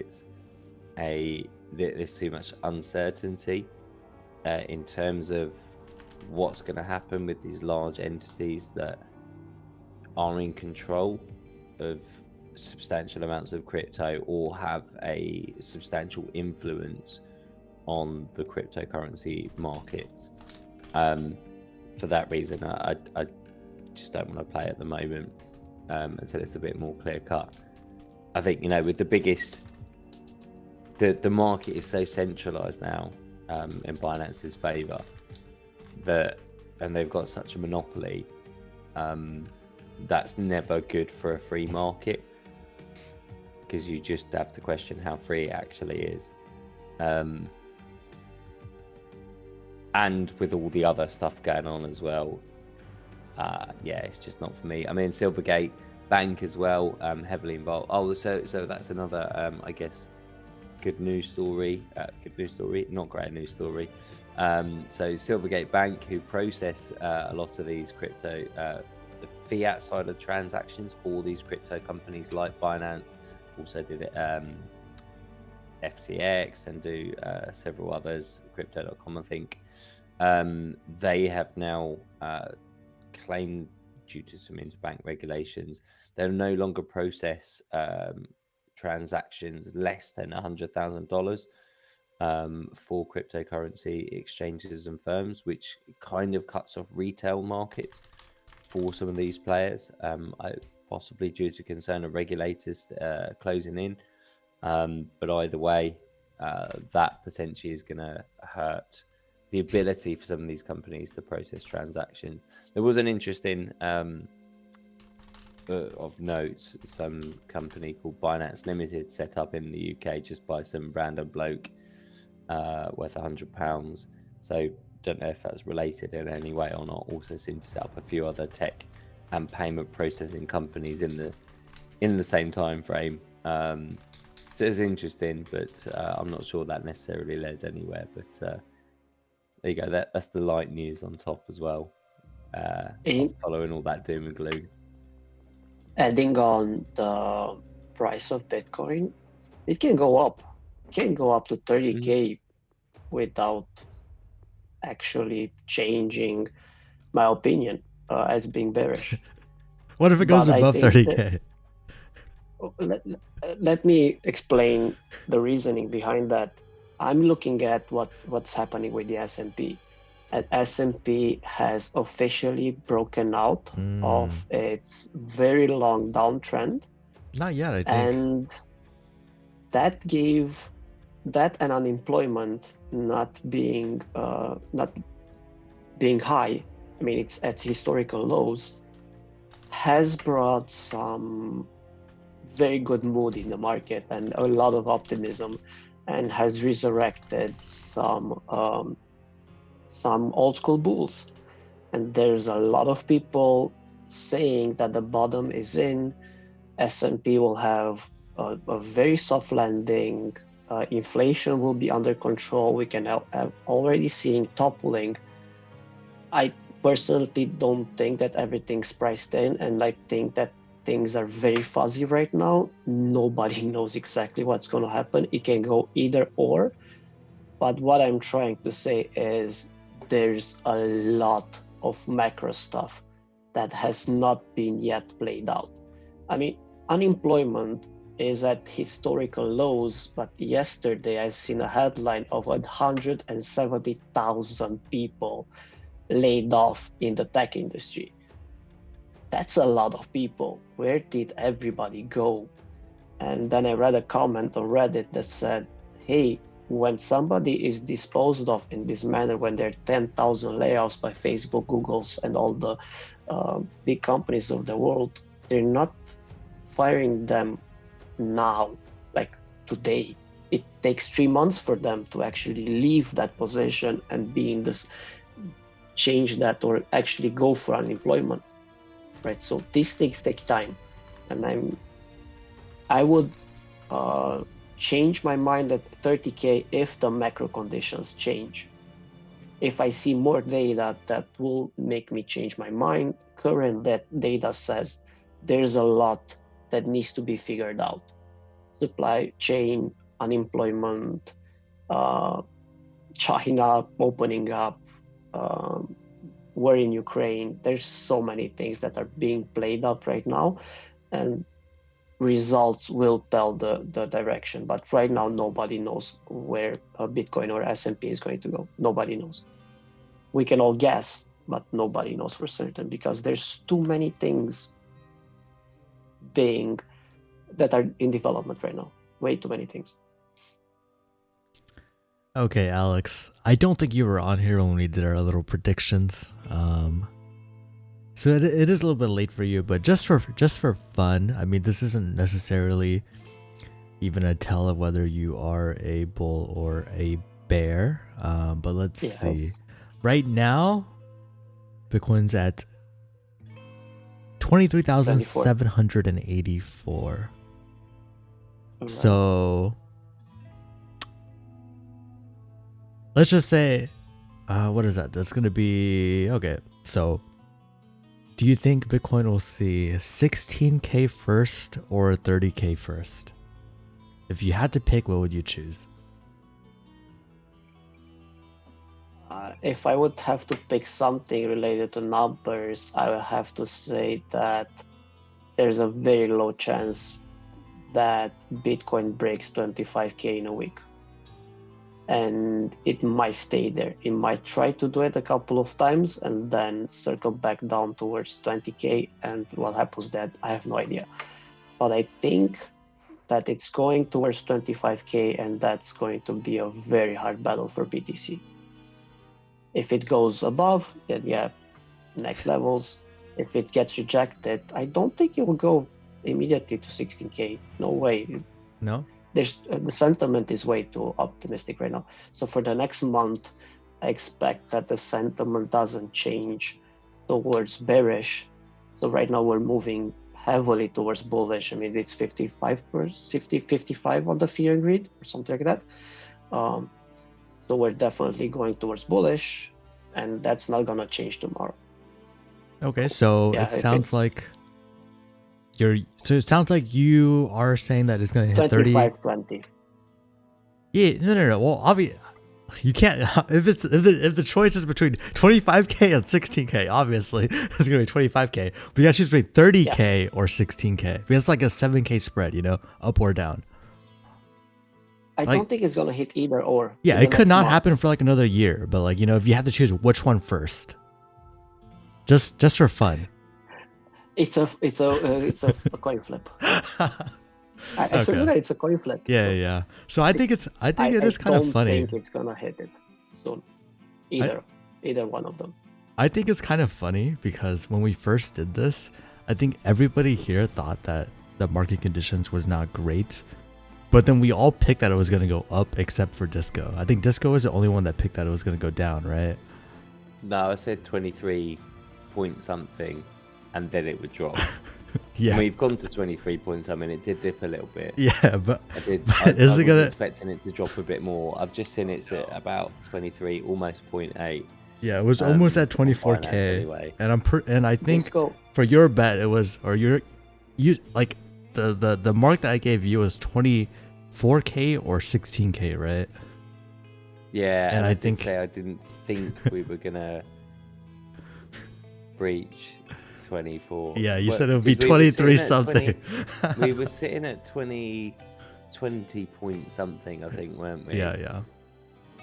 there's too much uncertainty in terms of what's going to happen with these large entities that are in control of substantial amounts of crypto or have a substantial influence on the cryptocurrency markets. For that reason, I just don't want to play at the moment until it's a bit more clear cut. I think, with the biggest, the market is so centralized now in Binance's favor and they've got such a monopoly. That's never good for a free market, because you just have to question how free it actually is. And with all the other stuff going on as well, it's just not for me. I mean, Silvergate Bank as well, heavily involved. Oh, so that's another, I guess, good news story. Not great news story. So Silvergate Bank, who process a lot of these crypto, the fiat side of transactions for these crypto companies like Binance, also did it FTX and do several others, crypto.com, I think. They have now claimed, due to some interbank regulations, they'll no longer process transactions less than $100,000 for cryptocurrency exchanges and firms, which kind of cuts off retail markets for some of these players, possibly due to concern of regulators closing in. But either way, that potentially is going to hurt the ability for some of these companies to process transactions. There was an interesting of note, some company called Binance Limited set up in the UK just by some random bloke worth £100. So don't know if that's related in any way or not. Also seemed to set up a few other tech and payment processing companies in the same time frame. So it's interesting, but I'm not sure that necessarily led anywhere. But there you go. That's the light news on top as well. Following all that doom and gloom. Adding on the price of Bitcoin, it can go up. It can go up to 30K without actually changing my opinion as being bearish. What if it goes above 30K? Let me explain the reasoning behind that. I'm looking at what's happening with the S&P. And S&P has officially broken out of its very long downtrend. Not yet, I think. And that gave that, and unemployment not being high. I mean, it's at historical lows, has brought some very good mood in the market and a lot of optimism, and has resurrected some old school bulls. And there's a lot of people saying that the bottom is in. S&P will have a very soft landing. Inflation will be under control. We can already seeing toppling. I personally don't think that everything's priced in, and I think that things are very fuzzy right now. Nobody knows exactly what's going to happen. It can go either or. But what I'm trying to say is there's a lot of macro stuff that has not been yet played out. I mean, unemployment is at historical lows, but yesterday I seen a headline of 170,000 people laid off in the tech industry. That's a lot of people. Where did everybody go? And then I read a comment on Reddit that said, hey, when somebody is disposed of in this manner, when there are 10,000 layoffs by Facebook, Google's, and all the big companies of the world, they're not firing them now, like today. It takes 3 months for them to actually leave that position and be in this, change that, or actually go for unemployment, right? So these things take time, and I would change my mind at 30K if the macro conditions change. If I see more data that will make me change my mind, current data says there's a lot that needs to be figured out. Supply chain, unemployment, China opening up, war in Ukraine. There's so many things that are being played up right now, and results will tell the direction. But right now, nobody knows where Bitcoin or S&P is going to go. Nobody knows. We can all guess, but nobody knows for certain because there's too many things that are in development right now. Way too many things. Okay, Alex. I don't think you were on here when we did our little predictions. So it is a little bit late for you, but just for fun. I mean, this isn't necessarily even a tell of whether you are a bull or a bear. But let's see. Right now, Bitcoin's at 23,784. Right. So let's just say, what is that? That's going to be, okay. So do you think Bitcoin will see 16K first or 30K first? If you had to pick, what would you choose? If I would have to pick something related to numbers, I would have to say that there's a very low chance that Bitcoin breaks 25K in a week. And it might stay there. It might try to do it a couple of times and then circle back down towards 20K. And what happens then, I have no idea. But I think that it's going towards 25K, and that's going to be a very hard battle for BTC. If it goes above, then yeah, next levels. If it gets rejected, I don't think it will go immediately to 16K. No way. No? There's the sentiment is way too optimistic right now. So for the next month, I expect that the sentiment doesn't change towards bearish. So right now we're moving heavily towards bullish. I mean, it's 55 on the fear and greed or something like that. So we're definitely going towards bullish, and that's not gonna change tomorrow. Okay, so Yeah, it sounds like it sounds like you are saying that it's going to hit 25-20. Yeah, no. Well, obviously, you can't. If the choice is between 25K and 16K, obviously it's going to be 25K. But you got to choose between 30K or 16K. Because it's like a 7K spread, up or down. I don't think it's going to hit either or. Yeah, it could not happen for like another year. But like, if you had to choose which one first, just for fun. It's a coin flip. I swear that it's a coin flip. Yeah. So I think it is kind of funny. I don't think it's gonna hit it soon. Either one of them. I think it's kind of funny because when we first did this, I think everybody here thought that the market conditions was not great, but then we all picked that it was gonna go up except for Disco. I think Disco was the only one that picked that it was gonna go down, right? No, I said 23 point something. And then it would drop. Yeah, we've gone to 23 point something. It did dip a little bit. Yeah, but I was expecting it to drop a bit more. I've just seen it's at about 23, almost 0.8. Yeah, it was almost at 24K. Anyway. And I think for your bet it was, or you like the mark that I gave you was 24K or 16K, right? Yeah, and I did say I didn't think we were gonna breach 24. Yeah, you said it would be 23 something. We were sitting at 20 point something, I think, weren't we? Yeah.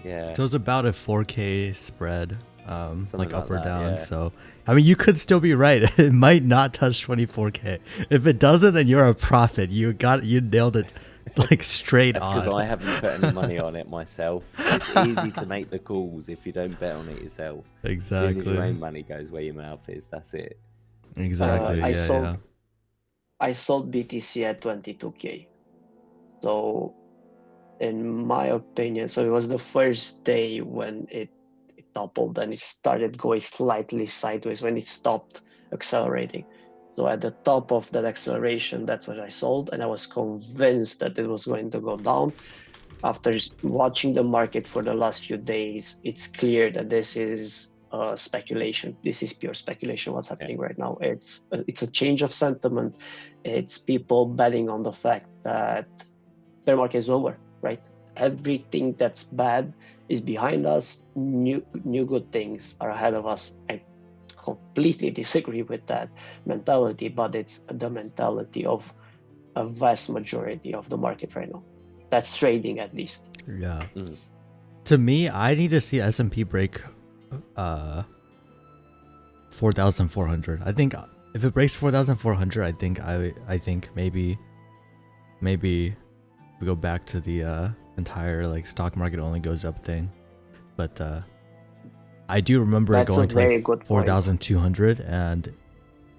So it was about a 4K spread, like up or down. Yeah. So I mean, you could still be right. It might not touch 24K. If it doesn't, then you're a prophet. You nailed it. Like straight on. That's because I haven't put any money on it myself. It's easy to make the calls if you don't bet on it yourself. Exactly. As soon as your own money goes where your mouth is, that's it. Exactly. I sold BTC at 22K. So, in my opinion, so it was the first day when it toppled and it started going slightly sideways when it stopped accelerating. So at the top of that acceleration, that's what I sold, and I was convinced that it was going to go down. After watching the market for the last few days, it's clear that this is speculation. This is pure speculation. What's happening right now? It's a change of sentiment. It's people betting on the fact that bear market is over. Right? Everything that's bad is behind us. New good things are ahead of us. I completely disagree with that mentality, but it's the mentality of a vast majority of the market right now. That's trading, at least. Yeah. To me, I need to see S&P break 4,400. I think if it breaks 4,400, I think maybe we go back to the entire like stock market only goes up thing. But I do remember That's going a to very like good point. 4,200 and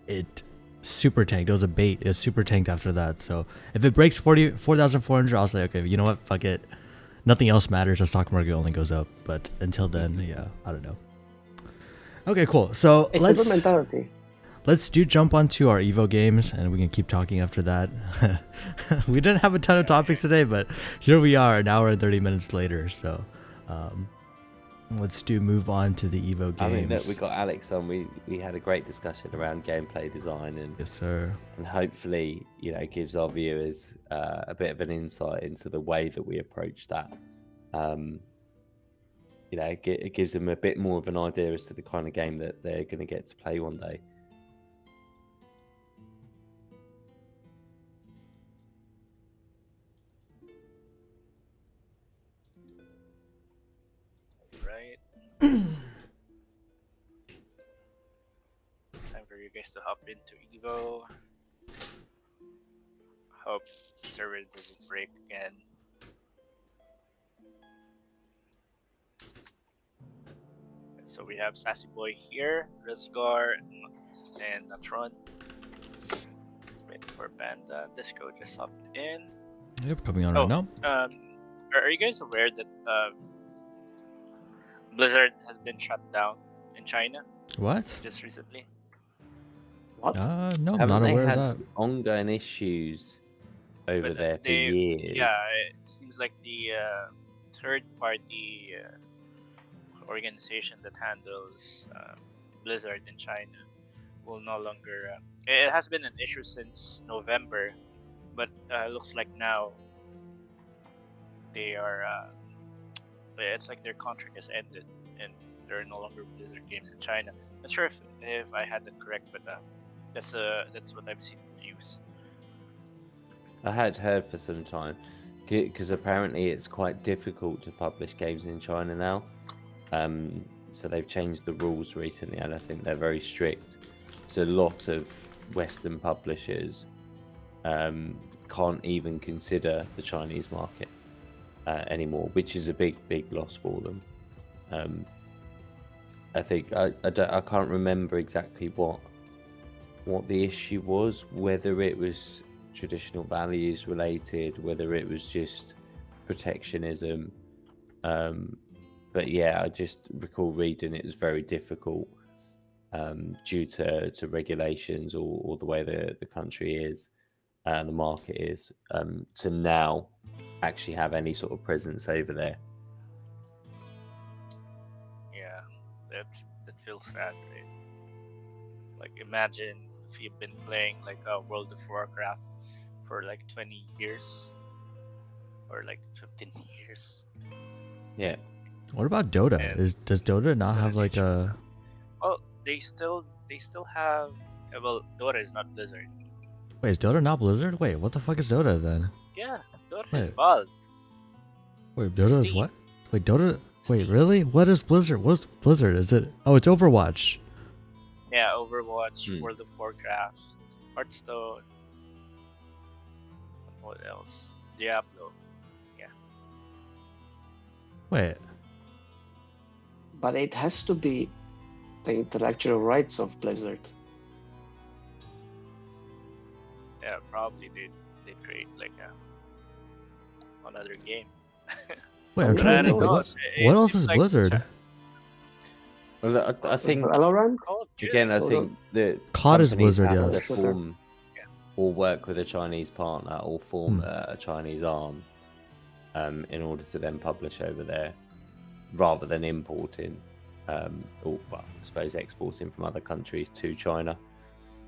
it super tanked. It was a bait. It super tanked after that. So if it breaks 4,400, I was like, okay, you know what? Fuck it. Nothing else matters. The stock market only goes up. But until then, yeah, I don't know. Okay, cool. So It's a good mentality. let's jump onto our Evo games and we can keep talking after that. We didn't have a ton of topics today, but here we are an hour and 30 minutes later. So let's move on to the Evo games. I mean, look, we got Alex on. We had a great discussion around gameplay design, and yes, sir. And hopefully, it gives our viewers a bit of an insight into the way that we approach that. It gives them a bit more of an idea as to the kind of game that they're going to get to play one day. Right. Time for you guys to hop into Evo. Hope server doesn't break again. So we have Sassy Boy here, Resgar, and Natron. Wait for Panda. Disco just hopped in. Yep, coming on right now. Are you guys aware that Blizzard has been shut down in China What? just recently? What? No, I'm Haven't not they aware had of that. ongoing issues over But there for years? Yeah, it seems like the third-party organization that handles Blizzard in China will no longer. It has been an issue since November, but looks like now they are. It's like their contract has ended, and there are no longer Blizzard games in China. Not sure if I had that correct, but that's what I've seen in the news. I had heard for some time, because apparently it's quite difficult to publish games in China now. So they've changed the rules recently, and I think they're very strict. So a lot of Western publishers can't even consider the Chinese market anymore, which is a big loss for them. I think I can't remember exactly what the issue was, whether it was traditional values related, whether it was just protectionism. But yeah, I just recall reading it was very difficult due to regulations or the way the country is and the market is to now actually have any sort of presence over there. Yeah, that feels sad, right? Like imagine if you've been playing like World of Warcraft for like 20 years or like 15 years. Yeah. What about Dota? And Does Dota not have like a? Oh, they still have. Well, Dota is not Blizzard. Wait, is Dota not Blizzard? Wait, what the fuck is Dota then? Yeah, Dota Wait. is Valve. Wait, Dota is Steam. what? Wait, Dota. Wait, Steam. really? What is Blizzard? What's Blizzard? Is it? Oh, it's Overwatch. Yeah, Overwatch, World of Warcraft, Hearthstone. What else? Diablo. Yeah. Wait. But it has to be the intellectual rights of Blizzard. Yeah, probably they create like another game. Wait, I'm trying to think. What else is Blizzard? Well, I think Valorant? again, I think the COD is companies Blizzard, have yes. to form or work with a Chinese partner or form a Chinese arm in order to then publish over there, rather than importing. or well, I suppose exporting from other countries to China.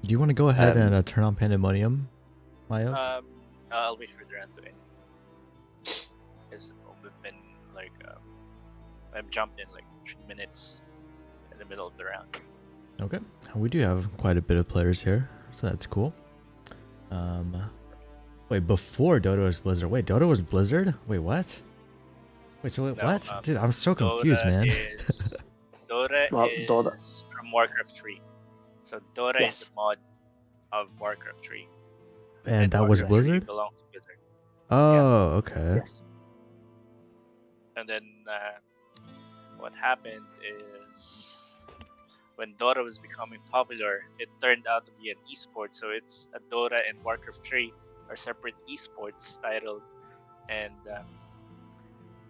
Do you want to go ahead and turn on Pandemonium, Maiev? I'll wait for the round to end. Because we've been like, I've jumped in like 3 minutes in the middle of the round. Okay, we do have quite a bit of players here, so that's cool. Wait, before Dota was Blizzard. Wait, Dota was Blizzard? Wait, what? Wait, so wait, No, what? Dude, I'm so confused, man. Dota Well, is Dota. from Warcraft 3. So Dota Yes. is a mod of Warcraft 3. And that was Warcraft 3 Blizzard? belongs to Blizzard. Oh, okay. Yes. And then what happened is when Dota was becoming popular, it turned out to be an esport. So it's a Dota and Warcraft 3 are separate esports titled, and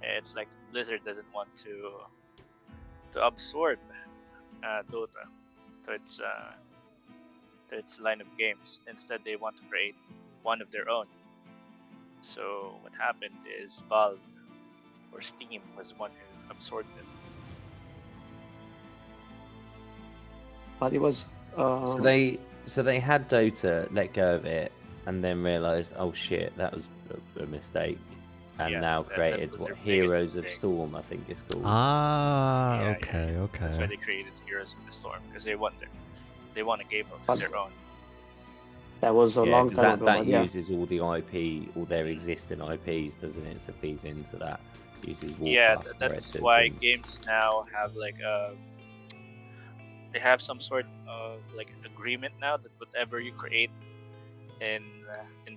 it's like Blizzard doesn't want to absorb Dota to its line of games. Instead, they want to create one of their own. So what happened is Valve or Steam was one who absorbed it. But it was. So they had Dota, let go of it, and then realized, oh shit, that was a mistake, and Yeah, now that created was what their biggest Heroes of mistake. Storm, I think it's called. Ah, Yeah, okay, That's why okay. they created Heroes of the Storm, because they want a game of But- their own. That was a long 'cause time ago. that But yeah. uses all the IP, all their existing IPs, doesn't it? So feeds into that. Uses Yeah, Warcraft that's characters why and- games now have like they have some sort of like agreement now that whatever you create in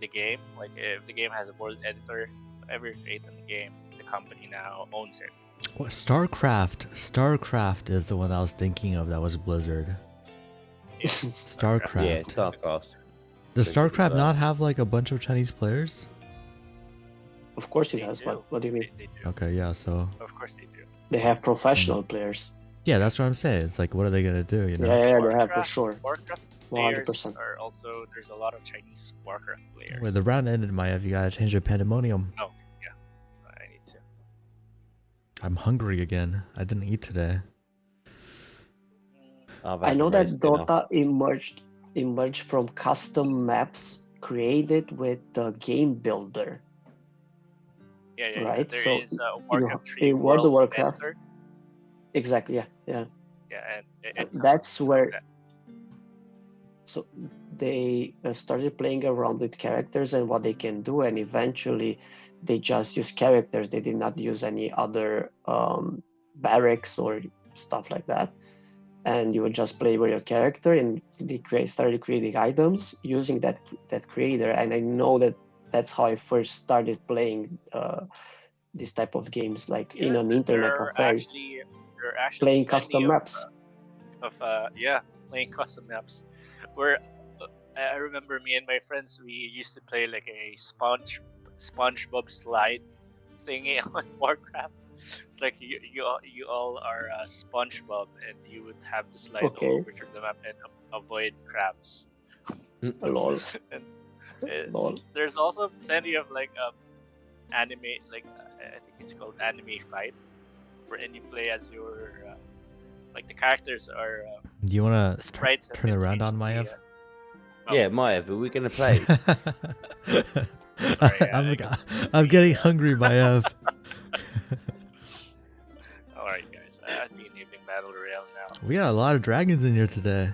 the game, like if the game has a world editor, whatever you create in the game, the company now owns it. What, StarCraft is the one I was thinking of that was Blizzard. Yeah. StarCraft. Yeah, StarCraft. Does Blizzard as StarCraft well. not have like a bunch of Chinese players? Of course it They has. do. What do you mean? They do. Okay, yeah, so Of course they do. They have professional players. yeah, that's what I'm saying. It's like, what are they gonna do? You know? Yeah, they have for Warcraft- sure. Warcraft 100%. players are also, there's a lot of Chinese Warcraft players. Wait, the round ended, Maiev. You gotta change your Pandemonium. Oh, yeah. I need to. I'm hungry again. I didn't eat today. I've I had know the that roast dinner. Dota emerged from custom maps created with the game builder. Yeah. Right, There so, is a Warcraft 3 in World of World Warcraft- Editor. Exactly. Yeah. Yeah, and it That's where. that. So they started playing around with characters and what they can do, and eventually they just used characters. They did not use any other barracks or stuff like that. And you would just play with your character, and they started creating items using that creator. And I know that's how I first started playing this type of games, like in Yeah, an there internet are cafe, there are actually playing plenty custom of, maps. Playing custom maps. Where I remember me and my friends, we used to play like a SpongeBob slide thingy on Warcraft. It's like you all are SpongeBob, and you would have to slide Okay. all over to the map and avoid crabs. Lol. And, Lol. there's also plenty of like anime, like I think it's called anime fight, wherein you play as your like the characters are Do you wanna the sprites. have turn been around changed on to be, Maiev? Yeah, Maiev, are we going to play? I'm getting hungry, Maiev. Alright, guys, I'd be enabling Battle Royale now. We got a lot of dragons in here today.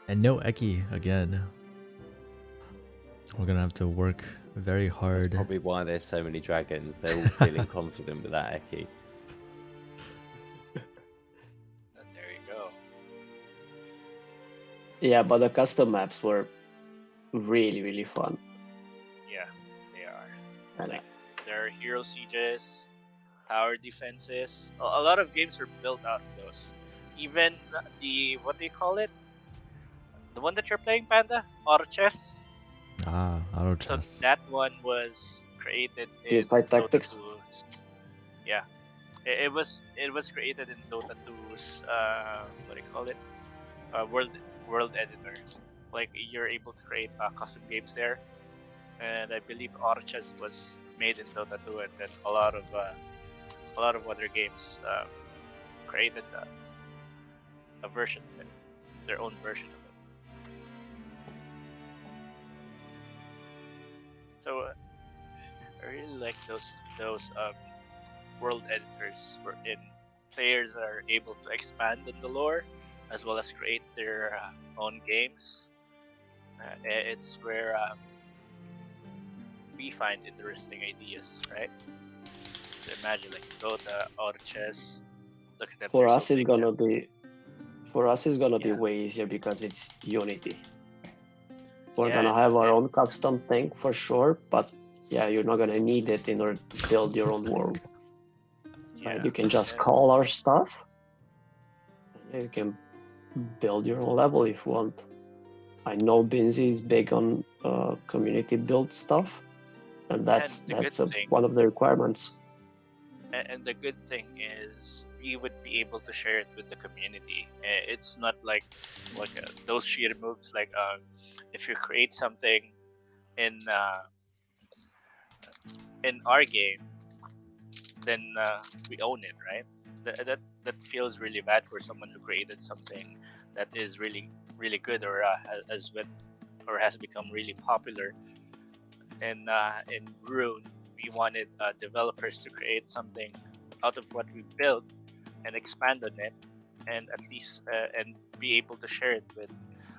And no Eki again. We're gonna have to work very That's hard. probably why there's so many dragons. They're all feeling confident with that Eki. And there you go. Yeah, but the custom maps were really, really fun. Yeah, they are. And Like, there are hero sieges, tower defenses. A lot of games are built out of those. Even the, what do you call it? The one that you're playing, Panda? Auto chess? Ah, auto So chess. that one was created in Teamfight Dota Tactics? 2's. Yeah, it was created in Dota 2's what do you call it? World editor. Like you're able to create custom games there, and I believe Auto Chess was made in Dota 2, and then a lot of other games created a version of it, their own version of it. So I really like those world editors wherein players are able to expand on the lore as well as create their own games. It's where we find interesting ideas, right? So imagine like Dota, Auto Chess. Look at them. For they're us, so it's big gonna now. be Yeah. way easier because it's Unity. We're Yeah, gonna have our and- own custom thing for sure, but yeah, you're not gonna need it in order to build your own world. yeah. Right? You can just and- call our stuff, and you can build your own level if you want. I know Binzi is big on community build stuff, and that's the good thing, one of the requirements. and the good thing is we would be able to share it with the community. It's not like those sheer moves like if you create something in our game, then we own it, right? That feels really bad for someone who created something that is really really good or has become really popular. And in Rune, we wanted developers to create something out of what we built and expand on it, and at least and be able to share it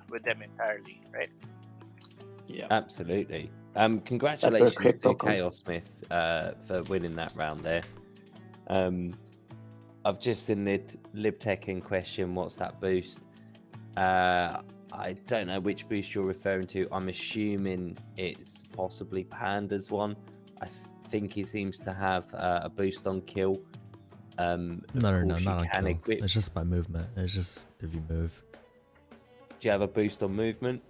with them entirely, right? Yeah. Absolutely. Congratulations to crypto comes. Chaos Smith for winning that round there. I've just seen LibTech in question. What's that boost? I don't know which boost you're referring to. I'm assuming it's possibly Panda's one. Think he seems to have a boost on kill. No, not on kill. Equip. It's just by movement. It's just if you move. Do you have a boost on movement?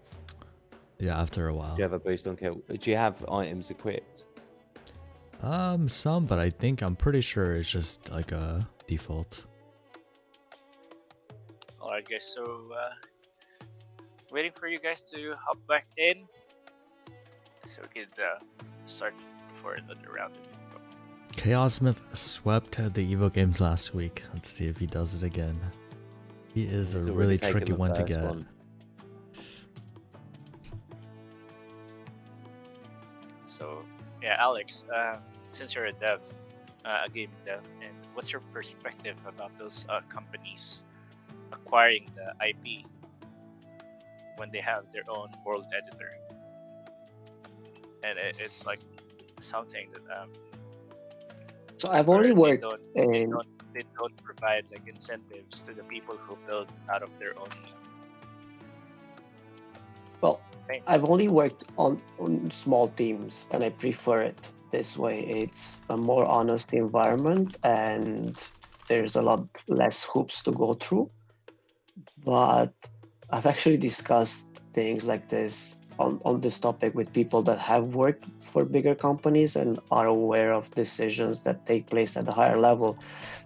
Yeah, after a while. Do you have a boost on kill? Do you have items equipped? Some, but I'm pretty sure it's just like a default. Alright guys, so waiting for you guys to hop back in so we could start for another round. Chaos Smith swept the Evo games last week. Let's see if he does it again. He is a really tricky one to get. So yeah, Alex, since you're a dev, a gaming dev, and what's your perspective about those companies acquiring the IP when they have their own world editor? And it's like something that So I've only worked in. They don't provide like incentives to the people who build out of their own. Well, thing. I've only worked on small teams, and I prefer it this way. It's a more honest environment, and there's a lot less hoops to go through. But I've actually discussed things like this on this topic with people that have worked for bigger companies and are aware of decisions that take place at a higher level.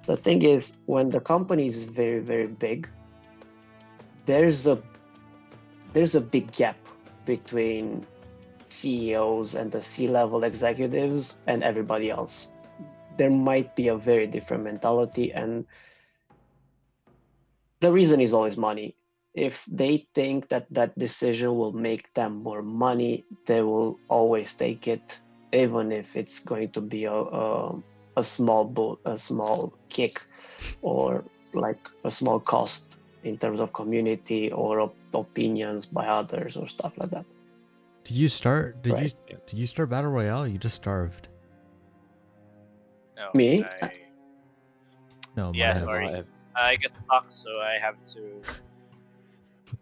The thing is, when the company is very, very big, there's a big gap between CEOs and the C-level executives and everybody else. There might be a very different mentality, and the reason is always money. If they think that decision will make them more money, they will always take it, even if it's going to be a small kick, or like a small cost in terms of community or opinions by others or stuff like that. Did you start? Did Right. you start Battle Royale? You just starved. No, Me? No, Yeah, Maiev. sorry. I got stuck, so I have to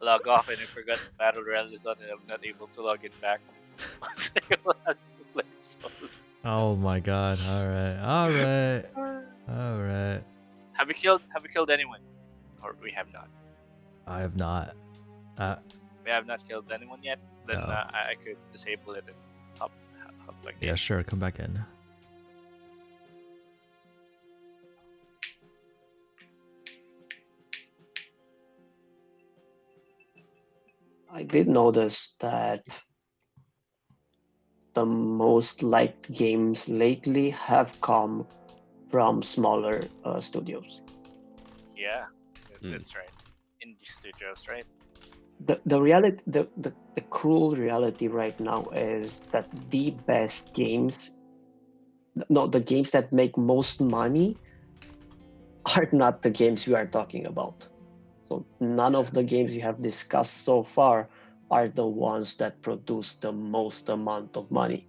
log off, and I forgot Battle Royale is on, and I'm not able to log it back. So I will have to play solo. Oh my god. Alright. Have we killed anyone? Or we have not? I have not. We have not killed anyone yet? Then No. I could disable it and hop back in. Yeah, sure. Come back in. I did notice that the most liked games lately have come from smaller studios. Yeah, Mm. that's right. Indie studios, right? The reality, the cruel reality right now is that the best games, no, the games that make most money are not the games we are talking about. So none of the games you have discussed so far are the ones that produce the most amount of money.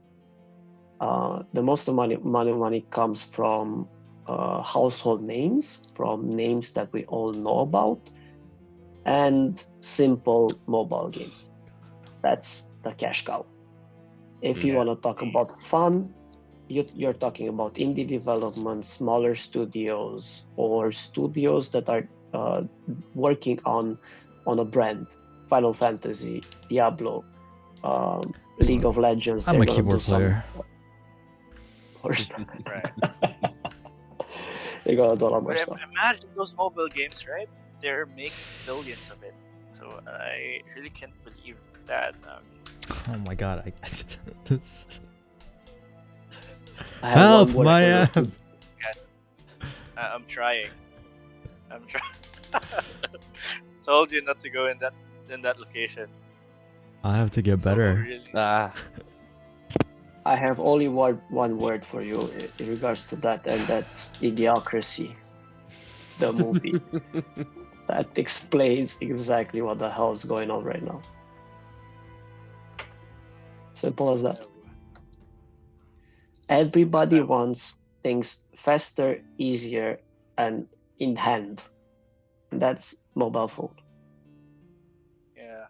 The most money comes from household names, from names that we all know about, and simple mobile games. That's the cash cow. If you Yeah. want to talk about fun, you're talking about indie development, smaller studios, or studios that are working on a brand. Final Fantasy, Diablo, League of Legends. I'm They're a gonna do keyboard some player. more stuff. Right. They're gonna do a lot more But stuff. imagine those mobile games, right? They're making billions of it. So I really can't believe that. Oh my god! This... I have Help, one word for you. Maiev! I'm trying. I'm trying. Told you not to go in that location. I have to get So better. really, Ah, I have only one word for you in regards to that, and that's Idiocracy, the movie. That explains exactly what the hell is going on right now. Simple as that. Everybody wants things faster, easier, and in hand. And that's mobile phone. yeah.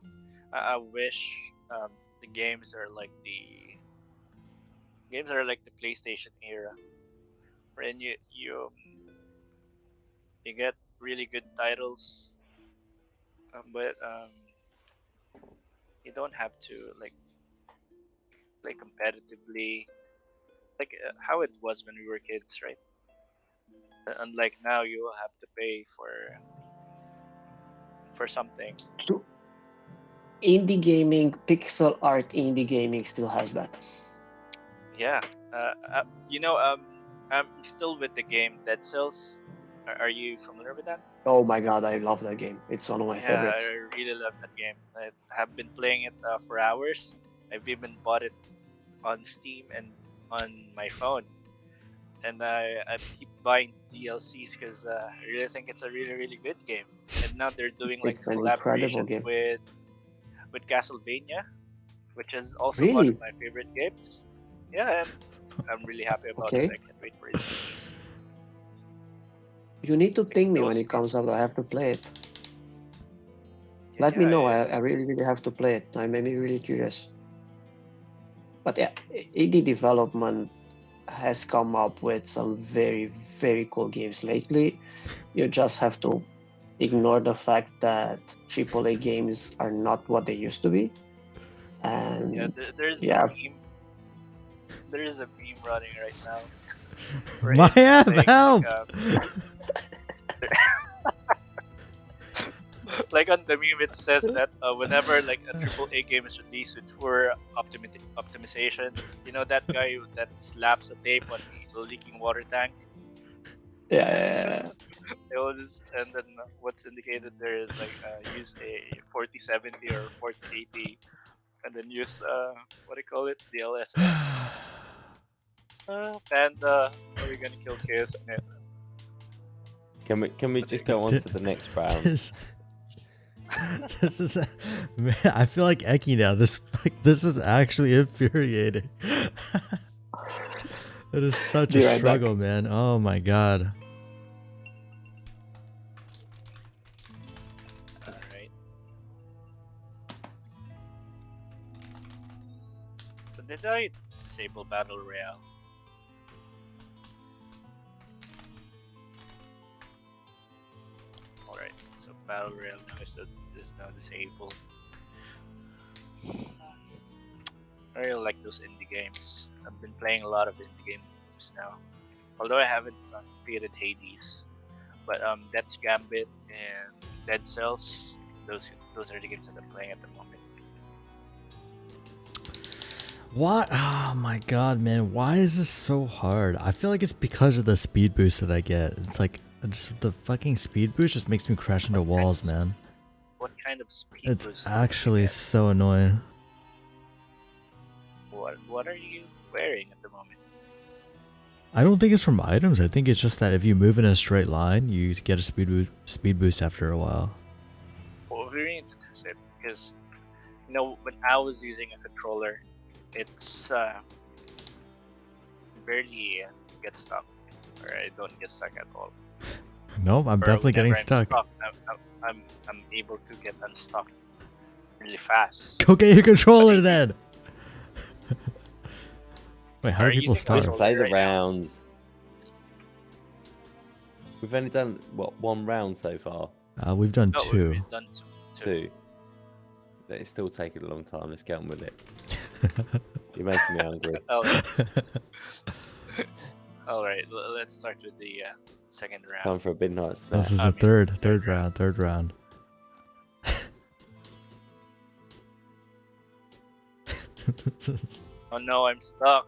I wish the games are like the PlayStation era, wherein you get really good titles, but you don't have to like play competitively, like how it was when we were kids, right? Unlike now, you will have to pay for something. To indie gaming, pixel art indie gaming still has that. Yeah. I'm still with the game Dead Cells. Are you familiar with that? Oh my god, I love that game. It's one of my Yeah, favorites. I really love that game. I have been playing it for hours. I've even bought it on Steam and on my phone. And I keep buying DLCs because I really think it's a really, really good game. And now they're doing like It's a an incredible collaboration game. with Castlevania, which is also one Really? of my favorite games. Yeah, and I'm really happy about it. Okay. I can't wait for its release. You need to ping me when Those it comes out. I have to play it. yeah, Let me know. I it's really, really have to play it. I made me really curious. But yeah, indie development has come up with some very, very cool games lately. You just have to ignore the fact that AAA games are not what they used to be. And yeah. There's yeah, a meme. There is a meme running right now. Where it's Maiev, saying, help! like on the meme, it says that whenever like a AAA game is released with poor optimization, you know that guy that slaps a tape on the leaking water tank. yeah. It was, and then what's indicated there is like use a 4070 or 4080, and then use what do you call it, DLSS. Panda, how are you gonna kill Kismet? can we just go on to the next round? This is, man, I feel like Eki now. This is actually infuriating. It is such Be a right struggle, man. Oh my god. Alright. So did I disable Battle Royale? Alright, so Battle Royale now is now disabled. I really like those indie games. I've been playing a lot of indie games now. Although I haven't completed Hades. But Death's Gambit and Dead Cells, those are the games that I'm playing at the moment. What? Oh my god, man. Why is this so hard? I feel like it's because of the speed boost that I get. It's like The fucking speed boost just makes me crash into walls, man. What kind of speed It's boost? actually so annoying. What are you wearing at the moment? I don't think it's from items. I think it's just that if you move in a straight line, you get a speed boost after a while. Well, we need to test it because when I was using a controller, it's barely get stuck, or I don't get stuck at all. No, I'm Or definitely getting whenever stuck. I'm able to get unstuck really fast. Go get your controller then. Wait, how Are do you people using start? controller? Play the right now. rounds. We've only done one round so far. We've done No, two. we've done two. Two. But it's still taking a long time. Let's get on with it. You're making me hungry. All right, let's start with the second round. Time for a midnight snack. This is the third round. Oh no, I'm stuck.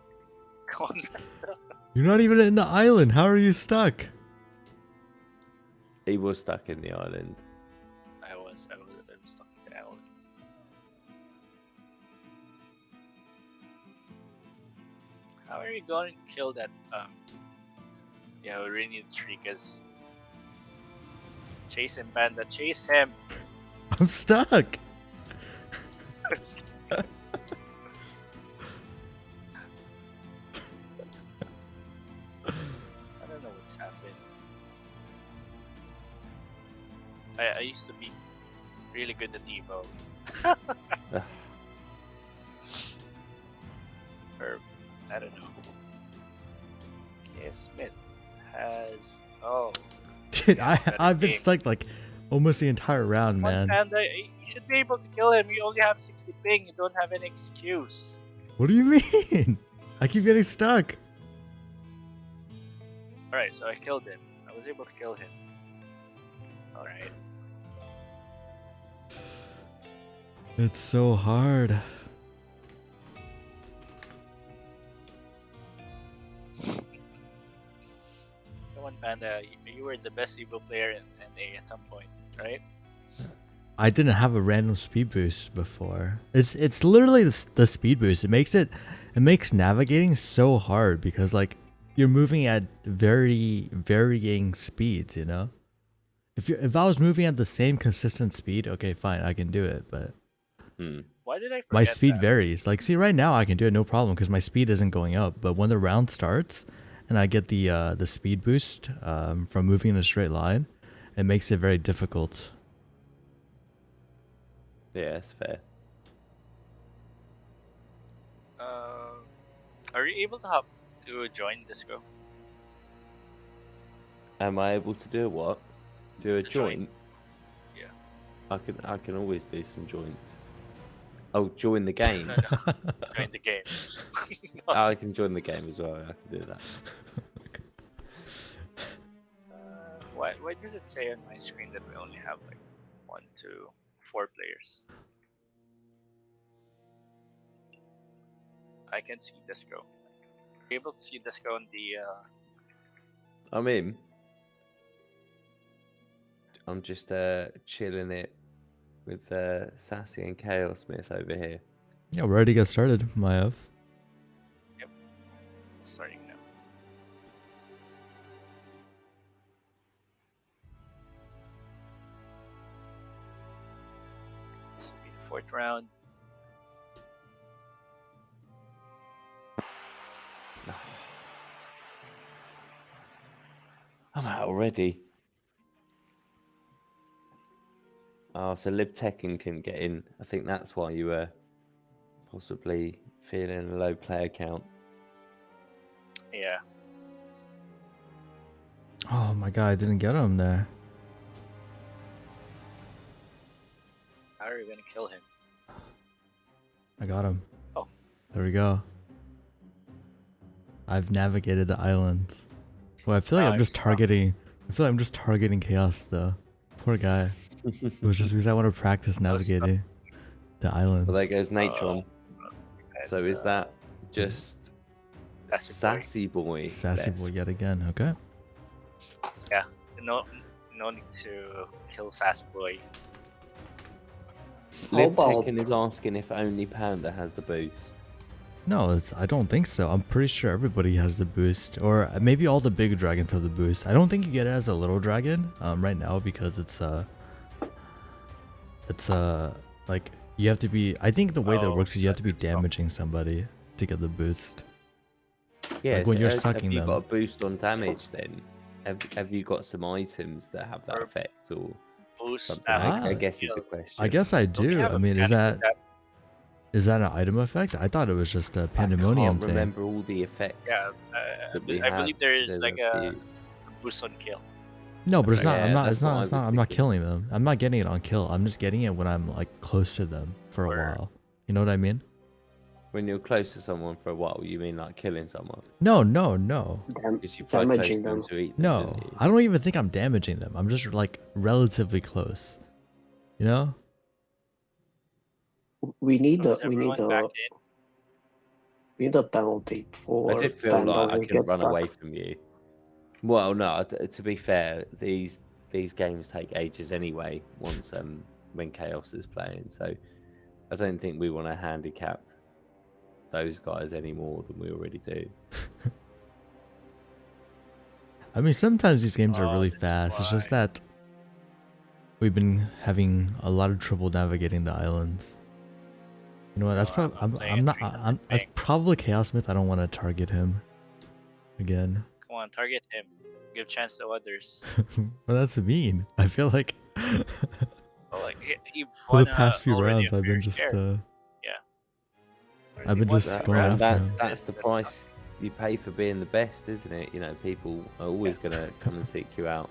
Come on. You're not even in the island. How are you stuck? He was stuck in the island. I'm stuck in the island. How are you going to kill that? Yeah, we really need tree because chase him, Panda, chase him. I'm stuck. I don't know what's happened. I used to be really good at Evo. Or I don't know. Okay, Smith has Dude, Yeah, I've been game. stuck like almost the entire round, Come on, man. Panda, you should be able to kill him. You only have 60 ping. You don't have any excuse. What do you mean? I keep getting stuck. Alright, so I killed him. I was able to kill him. Alright. It's so hard. Come on, Panda. You were the best Evo player in NA at some point, right? I didn't have a random speed boost before. It's literally the speed boost. It makes navigating so hard because like you're moving at very varying speeds, you know? If I was moving at the same consistent speed, okay, fine, I can do it, but Why did I forget my speed that? varies. Like see right now I can do it no problem because my speed isn't going up, but when the round starts and I get the speed boost from moving in a straight line, it makes it very difficult. Yeah, that's fair. Are you able to hop to join Disco? Am I able to do what? Do a To join. joint? Yeah. I can always do some joints. Oh, join the game. No, join the game. Oh, I can join the game as well. I can do that. Why does it say on my screen that we only have like 1, 2, 4 players? I can see Disco. Are you able to see Disco on the I'm in. I'm just chilling it with Sassy and Chaos Smith over here. Yeah, we're ready to get started, Maiev. starting now? This will be the 4th round. I'm out already. Oh, so Lib Tekken can get in. I think that's why you were possibly feeling a low player count. Yeah. Oh my god, I didn't get him there. How are you gonna kill him? I got him. Oh. There we go. I've navigated the islands. Well, I feel like I'm just targeting. I feel like I'm just targeting Chaos though. Poor guy. It was just because I want to practice navigating the islands. Well, there goes Natron. So is that just Sassy Sassy Boy? Sassy left? boy yet again. Okay. Yeah, no need to kill Sass Boy. How Lip about Tekken is asking if only Panda has the boost. No, I don't think so. I'm pretty sure everybody has the boost, or maybe all the big dragons have the boost. I don't think you get it as a little dragon right now because it's like you have to be. I think the way that Oh, works is you have to be that's all. damaging somebody to get the boost. Yeah, Like when you're have sucking you them. got a boost on damage then? Have you got some items that have that Or effect or Boost something? after I Ah, guess is the kill. question. I guess I Do we do. have I a mean, is mechanic with that an item effect? I thought it was just a I pandemonium can't thing. remember all the effects Yeah, that we I have. believe there 'cause is there's like a a few. boost on kill. No, but it's Okay. not. I'm Yeah, not. that's It's what not. I It's was not. I'm not thinking. killing them. I'm not getting it on kill. I'm just getting it when I'm like close to them for a Or- while. You know what I mean? When you're close to someone for a while, you mean like killing someone? No. Because you fly close to damaging them them? to eat them, No, didn't you? I don't even think I'm damaging them. I'm just like relatively close. You know? We need So is a we need everyone back a in? we need a penalty I for did feel Panda like I who couldn't gets run stuck. away from you. Well, no. To be fair, these games take ages anyway. Once when Chaos is playing, so I don't think we want to handicap those guys any more than we already do. I mean, sometimes these games are Oh, really that's fast. It's just why. that we've been having a lot of trouble navigating the islands. You know what? That's Oh, probably. I'm playing I'm at not. 300 That's ping. probably Chaos Myth. I don't want to target him again. Come on, target him. Give chance to others. Well, that's mean. I feel like Well, like he for the won past few already rounds, a I've fair been just. share. I've been just That, going and after that him. that's the price you pay for being the best, isn't it? You know, people are always gonna come and seek you out.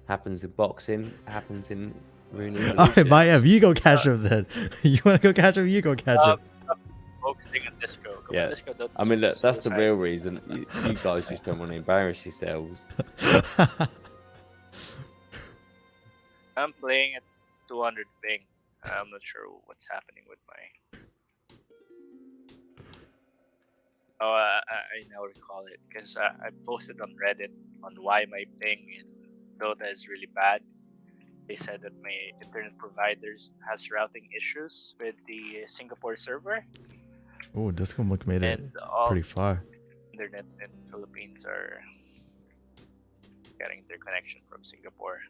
Happens in boxing, happens in Rune All right, Evolution. Maiev, you go catch him then. You want to go catch him? You go catch him. Stop focusing on Disco. Come Yeah. on, Disco, don't I mean, look, that's the suicide. real reason. You guys just don't want to embarrass yourselves. I'm playing at 200 ping. I'm not sure what's happening with my. Oh, I now recall it because I posted on Reddit on why my ping in Dota is really bad. They said that my internet providers has routing issues with the Singapore server, Oh, Discomonk made it and all pretty far. internet in Philippines are getting their connection from Singapore.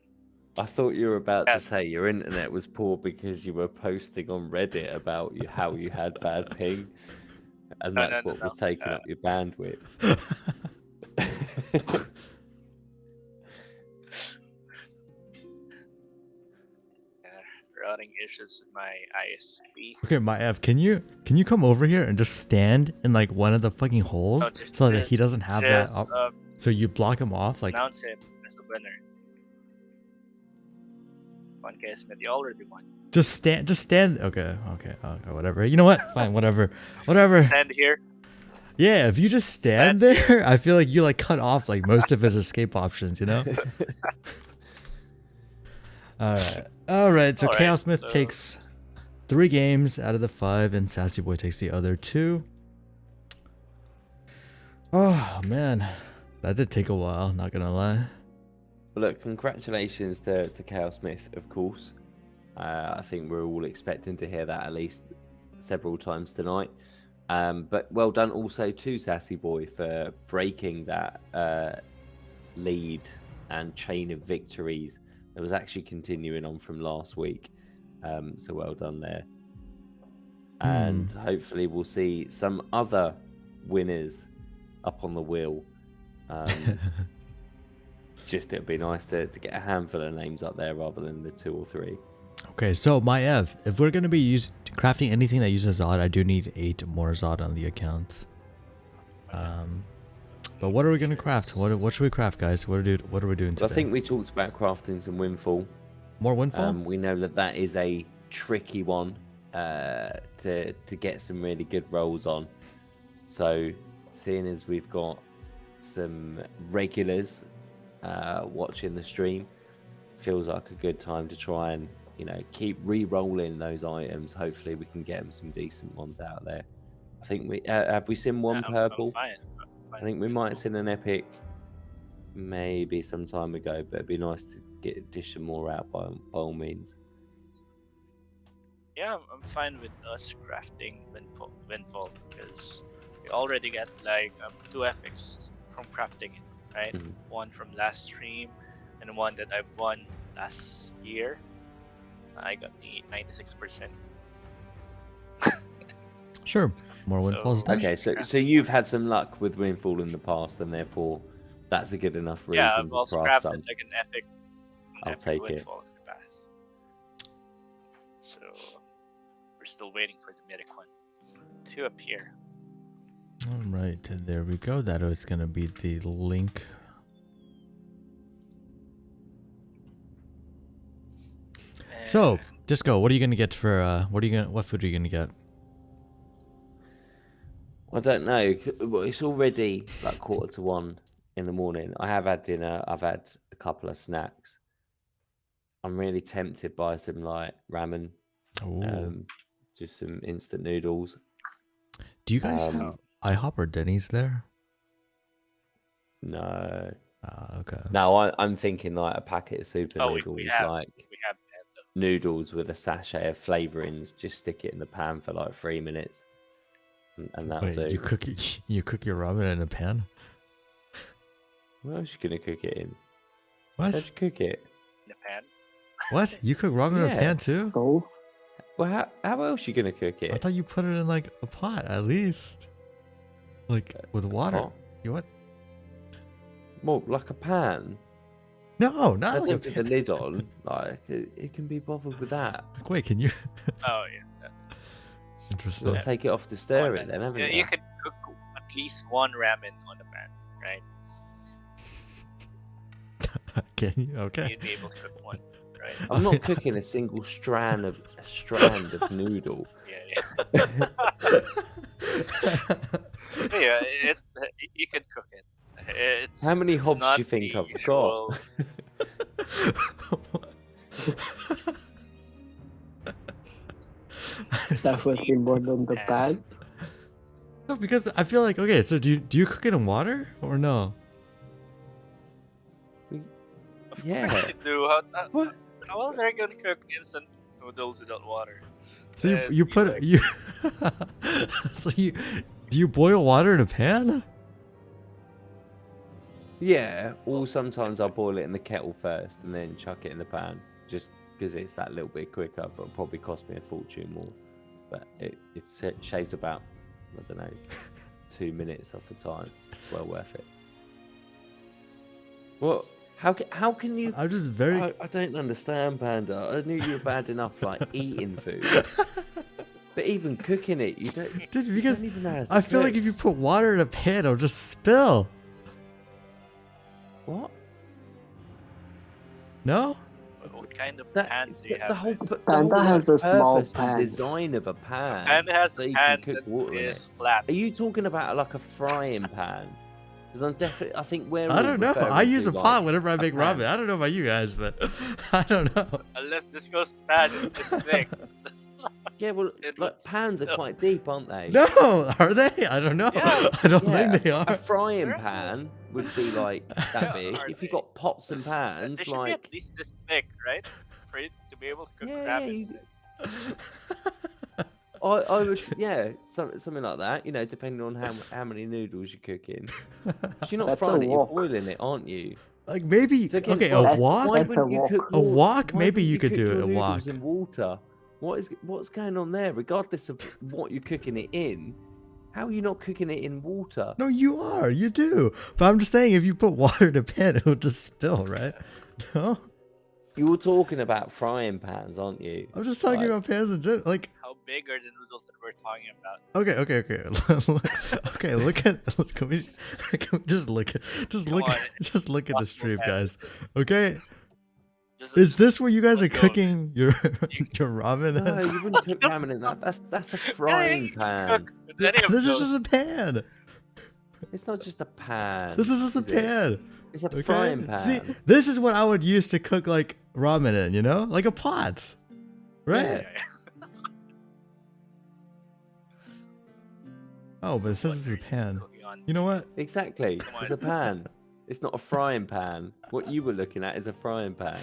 I thought you were about to Yes. say your internet was poor because you were posting on Reddit about how you had bad ping, and No, that's no, what no. was taking up your bandwidth. Routing issues with my ISP. Okay, Maiev, can you come over here and just stand in like one of the fucking holes No, so that he doesn't have that just, up, so you block him off like announce him as a winner. One case, but you already won. just stand okay, whatever. You know what? Fine, whatever. Stand here. Yeah, if you just stand there, I feel like you like cut off like most of his escape options, you know? All right. So All right, Chaos Myth so- takes 3 games out of the 5, and Sassy Boy takes the other 2. Oh man, that did take a while. Not gonna lie. Well, look, congratulations to Chaos Myth, of course. I think we're all expecting to hear that at least several times tonight. But well done also to Sassy Boy for breaking that lead and chain of victories that was actually continuing on from last week. So well done there. And hopefully we'll see some other winners up on the wheel. Just it'd be nice to get a handful of names up there rather than the 2 or 3. Okay, so Maiev, if we're gonna be crafting anything that uses Zod, I do need 8 more Zod on the account. But what are we gonna craft? What should we craft, guys? What are we doing today? I think we talked about crafting some Windfall. More Windfall? We know that is a tricky one to get some really good rolls on. So seeing as we've got some regulars watching the stream, feels like a good time to try and keep re-rolling those items. Hopefully we can get them some decent ones out there. I think we have we seen one I'm purple. fine. I think we might have seen an epic. maybe some time ago, but it'd be nice to get a dish of more out by all means. Yeah, I'm fine with us crafting Windfall because we already got like 2 epics from crafting it, right? Mhm. One from last stream and one that I've won last year. I got the 96%. Sure. More windfalls So- then. Okay, so you've had some luck with Windfall in the past, and therefore that's a good enough reason Yeah, I've to also craft crafted some. like an epic I'll take it. Windfall in the past. So we're still waiting for the mythic one to appear. All right, there we go. That is gonna be the link. So, And Disco, what are you gonna get for? What food are you gonna get? I don't know. Well, it's already like 1:45 in the morning. I have had dinner. I've had a couple of snacks. I'm really tempted by some like ramen, Oh, just some instant noodles. do you guys have IHOP or Denny's there? No, Okay. no, I'm thinking like a packet of super noodles, we have like Panda. noodles with a sachet of flavorings. Just stick it in the pan for like 3 minutes, and that'll Wait, do. you cook your ramen in a pan? What else you gonna cook it in? What? How'd you cook it? In the pan. What? You cook ramen in a Yeah. pan too? Stove. Well, how else you gonna cook it? I thought you put it in like a pot at least, like with water. Pot? You what? Well, like a pan. No, not I like a think with the pan. lid on, like it can be bothered with that. Wait, can you? Oh yeah. Interesting. You'll take it off to stir it then, haven't Yeah, you? you could cook at least one ramen on the pan, right? Can you? Okay. You'd be able to cook one, right? I'm not cooking a single strand of noodle. Yeah. Yeah, it's you could cook it. It's How many hobs do not you think the I've usual- That was more than the pan. No, because I feel like okay. So do you cook it in water or no? Of Yeah. course you do. What? How else are you gonna cook instant noodles without water? So you You put like- it you. So you do you boil water in a pan? Yeah, or sometimes I'll boil it in the kettle first and then chuck it in the pan, just because it's that little bit quicker, but it'll probably cost me a fortune more. But it shaves about, I don't know, 2 minutes off the time. It's well worth it. Well, how can you? I'm just very. I don't understand, Panda. I knew you were bad enough like eating food, but even cooking it, you don't. Dude, You because don't even know how to I feel like cook. if you put water in a pan, it'll just spill. What? No? What kind of That, pans do you the have? whole, Vince? the Panda whole has a small purpose and pan. design of a pan. Panda has so a you pan can cook that water in is it. flat. Are you talking about like a frying pan? Because I'm definitely. I think we're. I all don't know. referring I use to, a like, pot whenever I a make pan. ramen. I don't know about you guys, but I don't know. Unless this goes pan is this big. Yeah, well, It like looks- pans are no. quite deep, aren't they? No, are they? I don't know. Yeah. I don't Yeah, think they A are. frying They're- pan would be like that Yeah, big. are If you they? got pots and They pans, should be like at least this big, right? For it to be able to cook yeah, ramen. I would, yeah, something like that. You know, depending on how many noodles you're cooking. 'Cause you're not That's a frying it, you're wok. boiling it, aren't you? Like maybe So again, okay, well, a That's- wok. Why that's a wouldn't you wok. cook A your- wok, why maybe wouldn't you could cook do your a noodles wok. in water? What's going on there? Regardless of what you're cooking it in, how are you not cooking it in water? No, you are. You do. But I'm just saying, if you put water in a pan, it will just spill, right? No, You were talking about frying pans, aren't you? I'm just talking Like, about pans in general. Like, How big are the noodles that we're talking about? okay. Okay, can we just look at Come on, just look at the possible stream, pans. guys. Okay, Just- is this where you guys are Let's go. cooking your ramen? No, you wouldn't cook ramen in that. That's a frying you can pan. cook with any of This is those. just a pan. It's not just a pan. This is just a is it? pan. It's a Okay. frying pan. See, this is what I would use to cook like ramen in, you know, like a pot, right? Yeah. Oh, Oh, but it says What it's are a you pan. cooking on? You know what? Exactly. Come It's a on. pan. It's not a frying pan. What you were looking at is a frying pan.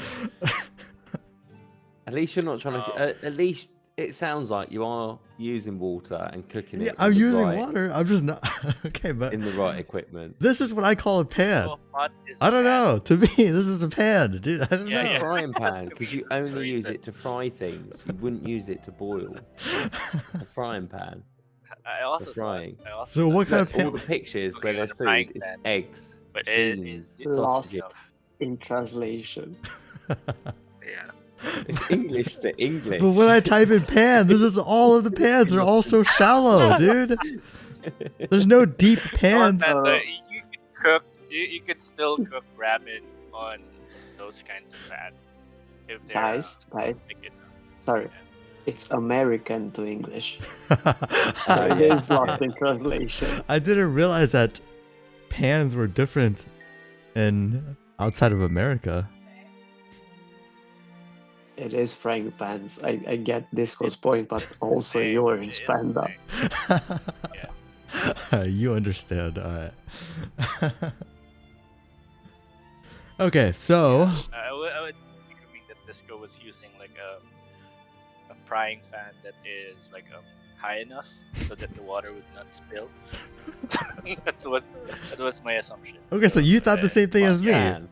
At least you're not trying to. At least it sounds like you are using water and cooking Yeah, it. I'm using water. I'm just not. Okay, but in the right equipment. this is what I call a pan. So a pot is I don't pan. know. To me, this is a pan, dude. I don't Yeah, know. yeah. Frying pan, because you only Sorry, use but- it to fry things. You wouldn't use it to boil. It's a frying pan. I also For thought. frying. I also So thought what kind that of All pan? the pictures Cooking where on there's a frying food is pan. eggs, But it beans, is Lost sausages. in translation. Yeah. It's English to English. But when I type in pan, this is all of the pans are all so shallow, dude. There's no deep pans. Come on, Panda, you could cook. You could still cook ramen on those kinds of pan. If they're Guys, thick enough. sorry. Yeah. It's American to English. Oh, It yeah, is lost yeah. in translation. I didn't realize that pans were different in outside of America. It is frying pans. I get Disco's point, but also Same, yours, it's Panda. same. You understand, all right. Okay, so I would assuming that Disco was using like a frying fan that is like high enough so that the water would not spill. that was my assumption. okay, so you thought the same thing as me. Can.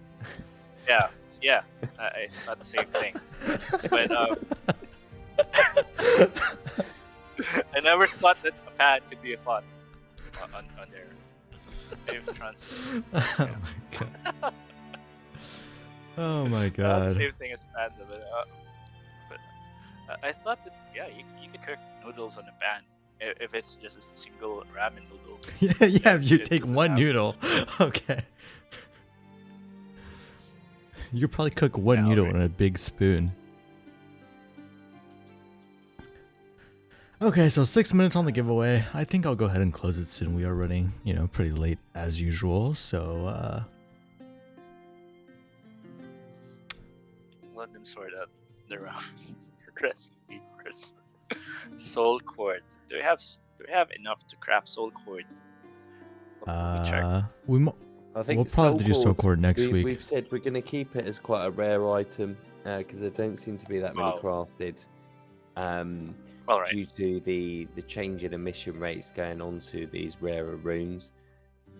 Yeah, I thought the same thing. But I never thought that a pan could be a pot on there. They've translated. Oh my The god. same thing as Panda, but I thought that you could cook noodles on a pan if it's just a single ramen noodle. Yeah, if you It take doesn't one have- noodle. Okay. You could probably cook one Yeah, noodle right. in a big spoon. Okay, so 6 minutes on the giveaway. I think I'll go ahead and close it soon. We are running, pretty late as usual. So, Let them sort out the recipe first. Soul cord. Do we have enough to craft soul cord? Let me check. I think we'll probably do soul cord next week. We've said we're going to keep it as quite a rare item because there don't seem to be that many Oh. crafted. All right. Due to the change in emission rates going on to these rarer runes,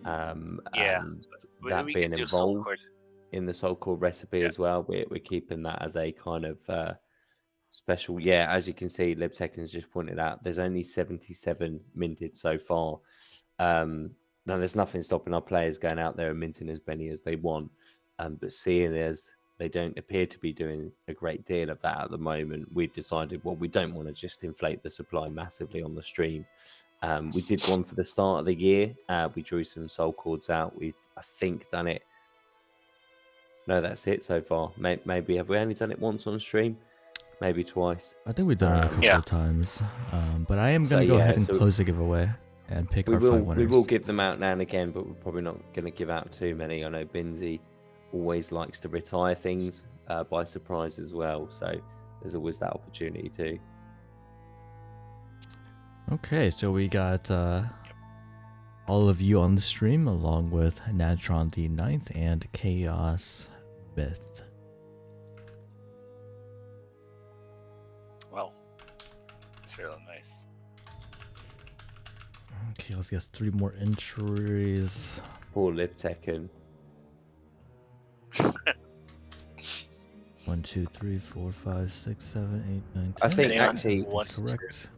Yeah, and that we being could do soul cord. involved in the soul cord recipe Yeah. as well, we're keeping that as a kind of special. Yeah, as you can see, LibTekkens just pointed out, there's only 77 minted so far. Now, there's nothing stopping our players going out there and minting as many as they want, but seeing as they don't appear to be doing a great deal of that at the moment, we've decided, well, we don't want to just inflate the supply massively on the stream. We did one for the start of the year. We drew some soul cords out. We've, I think, done it. No, that's it so far. Maybe have we only done it once on stream? Maybe twice. I think we've done it a couple Yeah. of times. But I am So, going to go yeah, ahead and so close the giveaway and pick We our will 5 winners. we will give them out now and again, but we're probably not going to give out too many. I know Binzi always likes to retire things by surprise as well, so there's always that opportunity too. Okay, so we got all of you on the stream, along with Natron the 9th and Chaos Myth. Wow, it's really nice. Okay, let's get 3 more entries. Poor LibTekken. 1, 2, 3, 4, 5, 6, 7, 8, 9, 10. I think Anyone actually, who wants That's to- correct.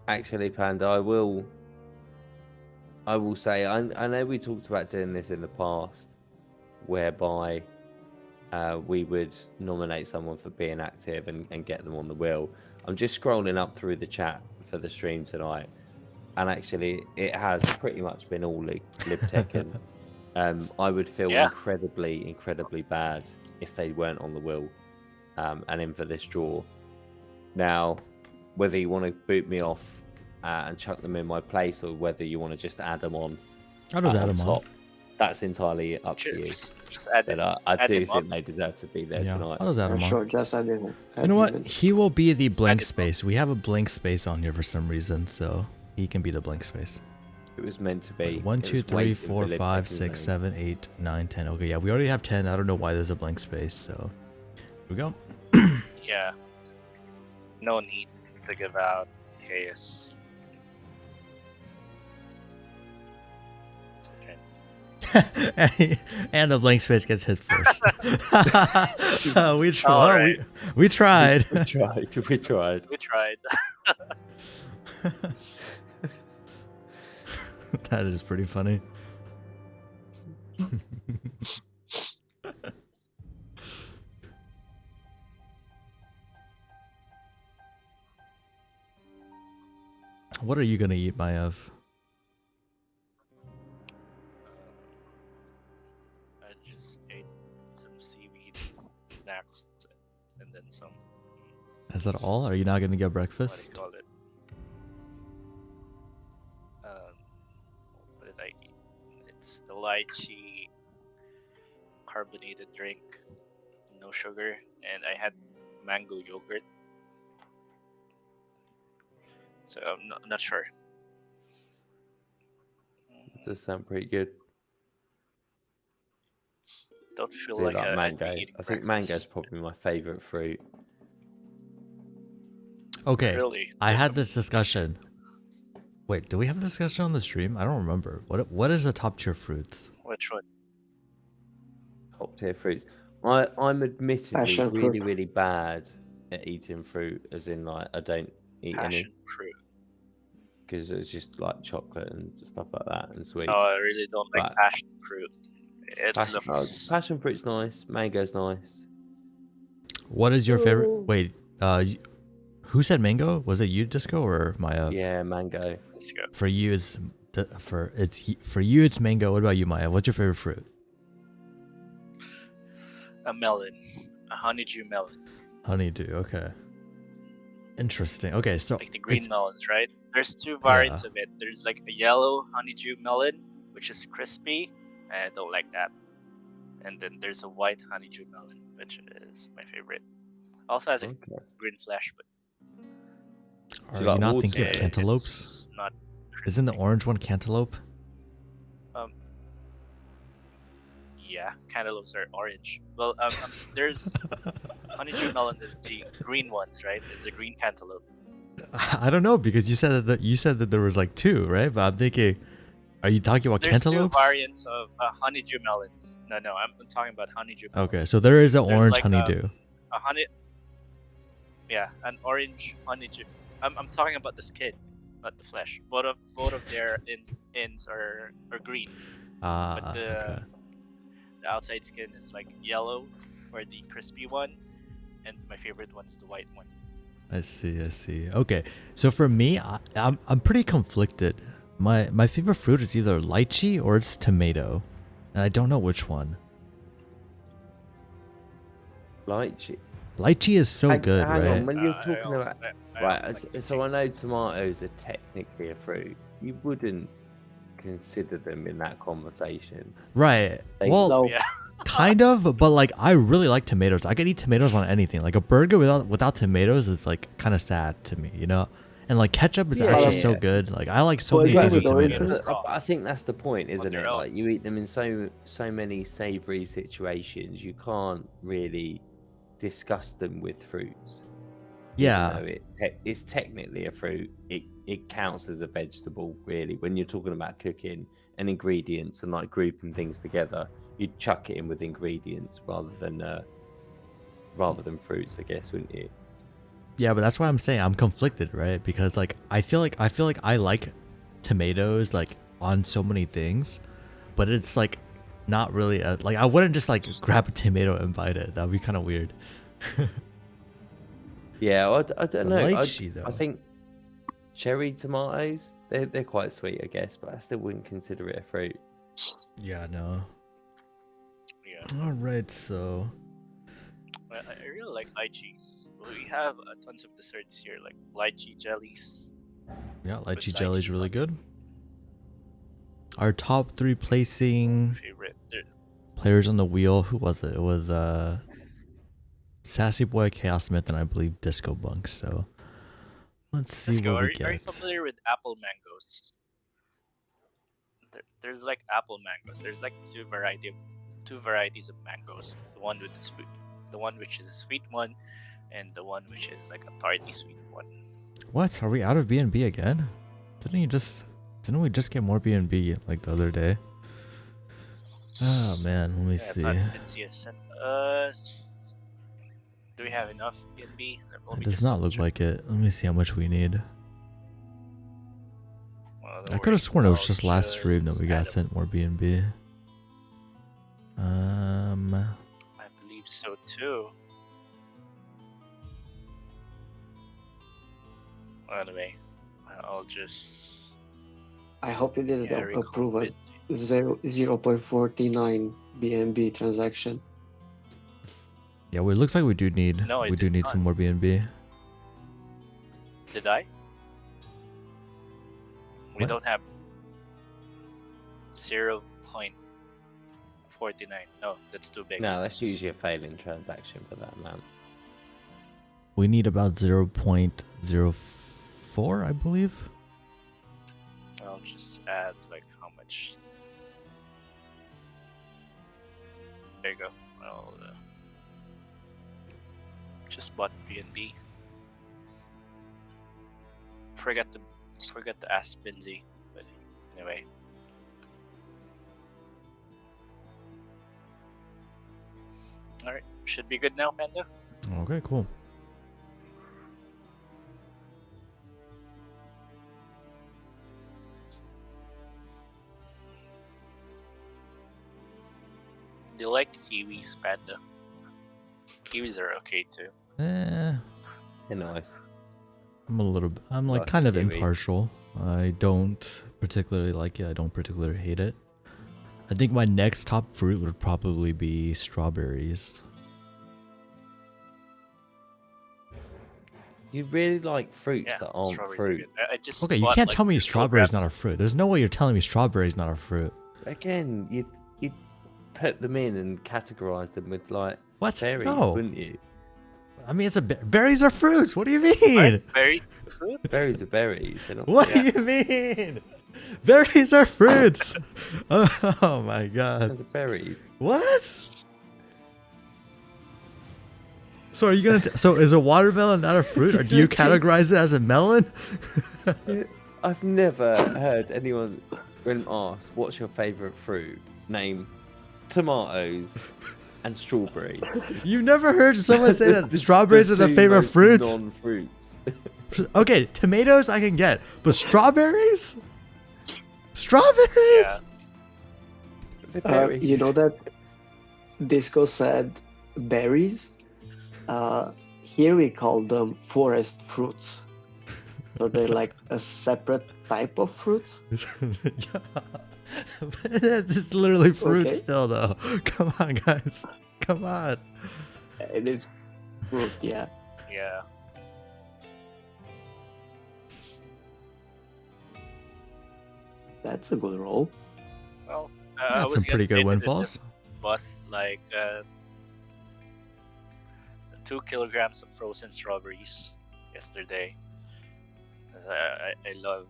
actually, Panda, I will say, I know we talked about doing this in the past, whereby we would nominate someone for being active and get them on the wheel. I'm just scrolling up through the chat for the stream tonight, and actually, it has pretty much been all LibTekken. I would feel Yeah. incredibly bad if they weren't on the wheel and in for this draw. Now, whether you want to boot me off and chuck them in my place, or whether you want to just add them on, How does on Adam on? top, that's entirely up to you. Just add But it. I add do him think up. they deserve to be there Yeah, tonight. how does Adam I'm on? sure, just add him. You know what? in. He will be the blank Add it up. space. We have a blank space on here for some reason, so he can be the blank space. It was meant to be. Wait, 1, It 2, was 3, waiting for 4, Liv 5, Tekken's 6, name. 7, 8, 9, 10. Okay, yeah, we already have 10. I don't know why there's a blank space, so here we go. Yeah. No need to give out chaos. And the blank space gets hit first. we tried. Alright. We tried. We tried. We tried. We tried. That is pretty funny. What are you gonna eat, Maiev? I just ate some seaweed snacks and then some. Is that all? Are you not gonna get What do breakfast? you call it? What did I eat? It's the lychee carbonated drink, no sugar, and I had mango yogurt. So I'm not sure. It does sound pretty good. Don't feel Do like like I'd mango. be eating I think breakfast. mango's probably my favourite fruit. Okay. Really? I had this discussion. Wait, do we have a discussion on the stream? I don't remember. What is the top tier fruits? Which one? Top tier fruits. I'm admittedly Passion fruit. really bad at eating fruit, as in like I don't eat any Passion fruit. because it's just like chocolate and stuff like that and sweets. Oh, I really don't like But passion fruit. It looks. passion fruit's nice. Mango's nice. What is your favorite? Ooh. Wait, who said mango? Was it you, Disco, or Maiev? Yeah, mango. Let's go. For you, for you, it's mango. What about you, Maiev? What's your favorite fruit? A melon. A honeydew melon. Honeydew. Okay. Interesting. Okay, so Like the green it's- melons, right? There's two variants of it. There's like a yellow honeydew melon, which is crispy, and I don't like that. And then there's a white honeydew melon, which is my favorite. Also has a Okay. green flesh, but Are you you like not water? thinking of cantaloupes? it's not. Isn't the orange one cantaloupe? Yeah, cantaloupes are orange. Well, there's honeydew melon is the green ones, right? It's the green cantaloupe. I don't know because you said that there was like two, right? But I'm thinking, are you talking about There's cantaloupes? two variants of honeydew melons. No, I'm talking about honeydew melon. Okay, so there is an There's orange like honeydew. A honey. Yeah, an orange honeydew. I'm talking about the skin, not the flesh. Both of their ends are green, but Okay. the outside skin is like yellow for the crispy one, and my favorite one is the white one. I see. Okay, so for me, I'm pretty conflicted. My favorite fruit is either lychee or it's tomato, and I don't know which one. Lychee. Lychee is so good, hang right? on, when you're I talking also- about I right, also like so I cheese. know tomatoes are technically a fruit. You wouldn't consider them in that conversation. Right. Like, Well, No. Yeah. kind of, but like I really like tomatoes. I could eat tomatoes on anything. Like a burger without tomatoes is like kind of sad to me, you know. And like ketchup is Yeah, actually so yeah. good. Like I like so Well, many yeah, things with with orange tomatoes. juice. I think that's the point, isn't their it? own. Like you eat them in so many savoury situations, you can't really discuss them with fruits. Yeah. Even though it's technically a fruit, it counts as a vegetable, really. When you're talking about cooking and ingredients and like grouping things together, you'd chuck it in with ingredients rather than fruits, I guess, wouldn't you? Yeah, but that's why I'm saying I'm conflicted, right? Because like I feel like I like tomatoes like on so many things, but it's like not really like I wouldn't just like grab a tomato and bite it. That'd be kind of weird. Yeah, I don't know. Lychee, though. I think cherry tomatoes, they're quite sweet, I guess, but I still wouldn't consider it a fruit. Yeah, no. Yeah. All right, so I really like lychees. We have tons of desserts here, like lychee jellies. yeah, lychee lychee jelly is really sauce. good. Our top 3 placing Favorite. players on the wheel. Who was it? It was Sassy Boy, Chaos Smith, and I believe Discomonk. So let's see Let's go. what we Are you get. familiar with apple mangoes? There's like apple mangoes. There's like two varieties of mangoes. The one with the one which is a sweet one, and the one which is like a tarty sweet one. What? Are we out of B&B again? Didn't we just get more B&B like the other day? Oh man, let me see. I thought NCS sent us. Do we have enough B&B? It does not look like it. Let me see how much we need. Well, I could have sworn it was just last stream that we got sent more B&B. I believe so too. Well, anyway, I'll just. I hope you didn't recall approve us it. 0.49 BNB transaction. Yeah, well, it looks like we do need No, I we do did need not. some more B&B. Did I? We What? don't have 0.49. No, that's too big. No, that's usually a failing transaction for that amount. We need about 0.04, I believe. I'll just add like how much. There you go. I'll just bought B&B. Forgot to ask Binzi, but anyway. All right, should be good now, Panda. Okay, cool. Do you like kiwis, Panda? Kiwis are okay too. Eh, They're nice. I'm like Like kind of kiwi. impartial. I don't particularly like it. I don't particularly hate it. I think my next top fruit would probably be strawberries. You really like fruits Yeah, that aren't strawberries are fruit. good. I just Okay, you bought, can't like, tell me 2 strawberry is kilograms. not a fruit. There's no way you're telling me strawberry is not a fruit. Again, you'd put them in and categorize them with like What? berries, No. wouldn't you? I mean, berries are fruits. What do you mean? Very fruit. Berries are berries. They're not What fruit. do you mean? Berries are fruits. Oh my god. Those are berries. What? So are you gonna? So is a watermelon not a fruit, or do you categorize it as a melon? I've never heard anyone, when asked, what's your favourite fruit? Name tomatoes and strawberries. You've never heard someone say that strawberries are the two favorite most fruits? Non-fruits. Okay, tomatoes I can get, but strawberries? Strawberries? Yeah. They're berries. You know that Disco said berries? Here we call them forest fruits. So they're like a separate type of fruits. It's literally fruit Okay. still, though. Come on, guys. Come on. It is fruit, yeah. Yeah. That's a good roll. Well, I That's was some gonna pretty say good that I windfalls. just bought like 2 kilograms of frozen strawberries yesterday. I love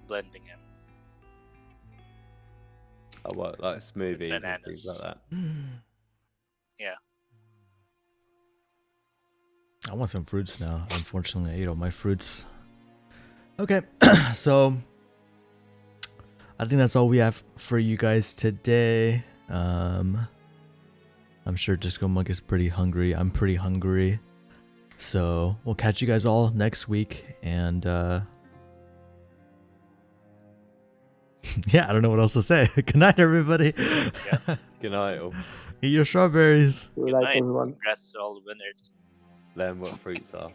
blending them. Oh, what, like smoothies and things Bananas. like that. Yeah. I want some fruits now. Unfortunately, I ate all my fruits. Okay, so I think that's all we have for you guys today. I'm sure Discomonk is pretty hungry. I'm pretty hungry. So we'll catch you guys all next week. And yeah, I don't know what else to say. Good night, everybody. Good night, all. Eat your strawberries. We Good like night. everyone. Congrats to all the winners. Learn what fruits are.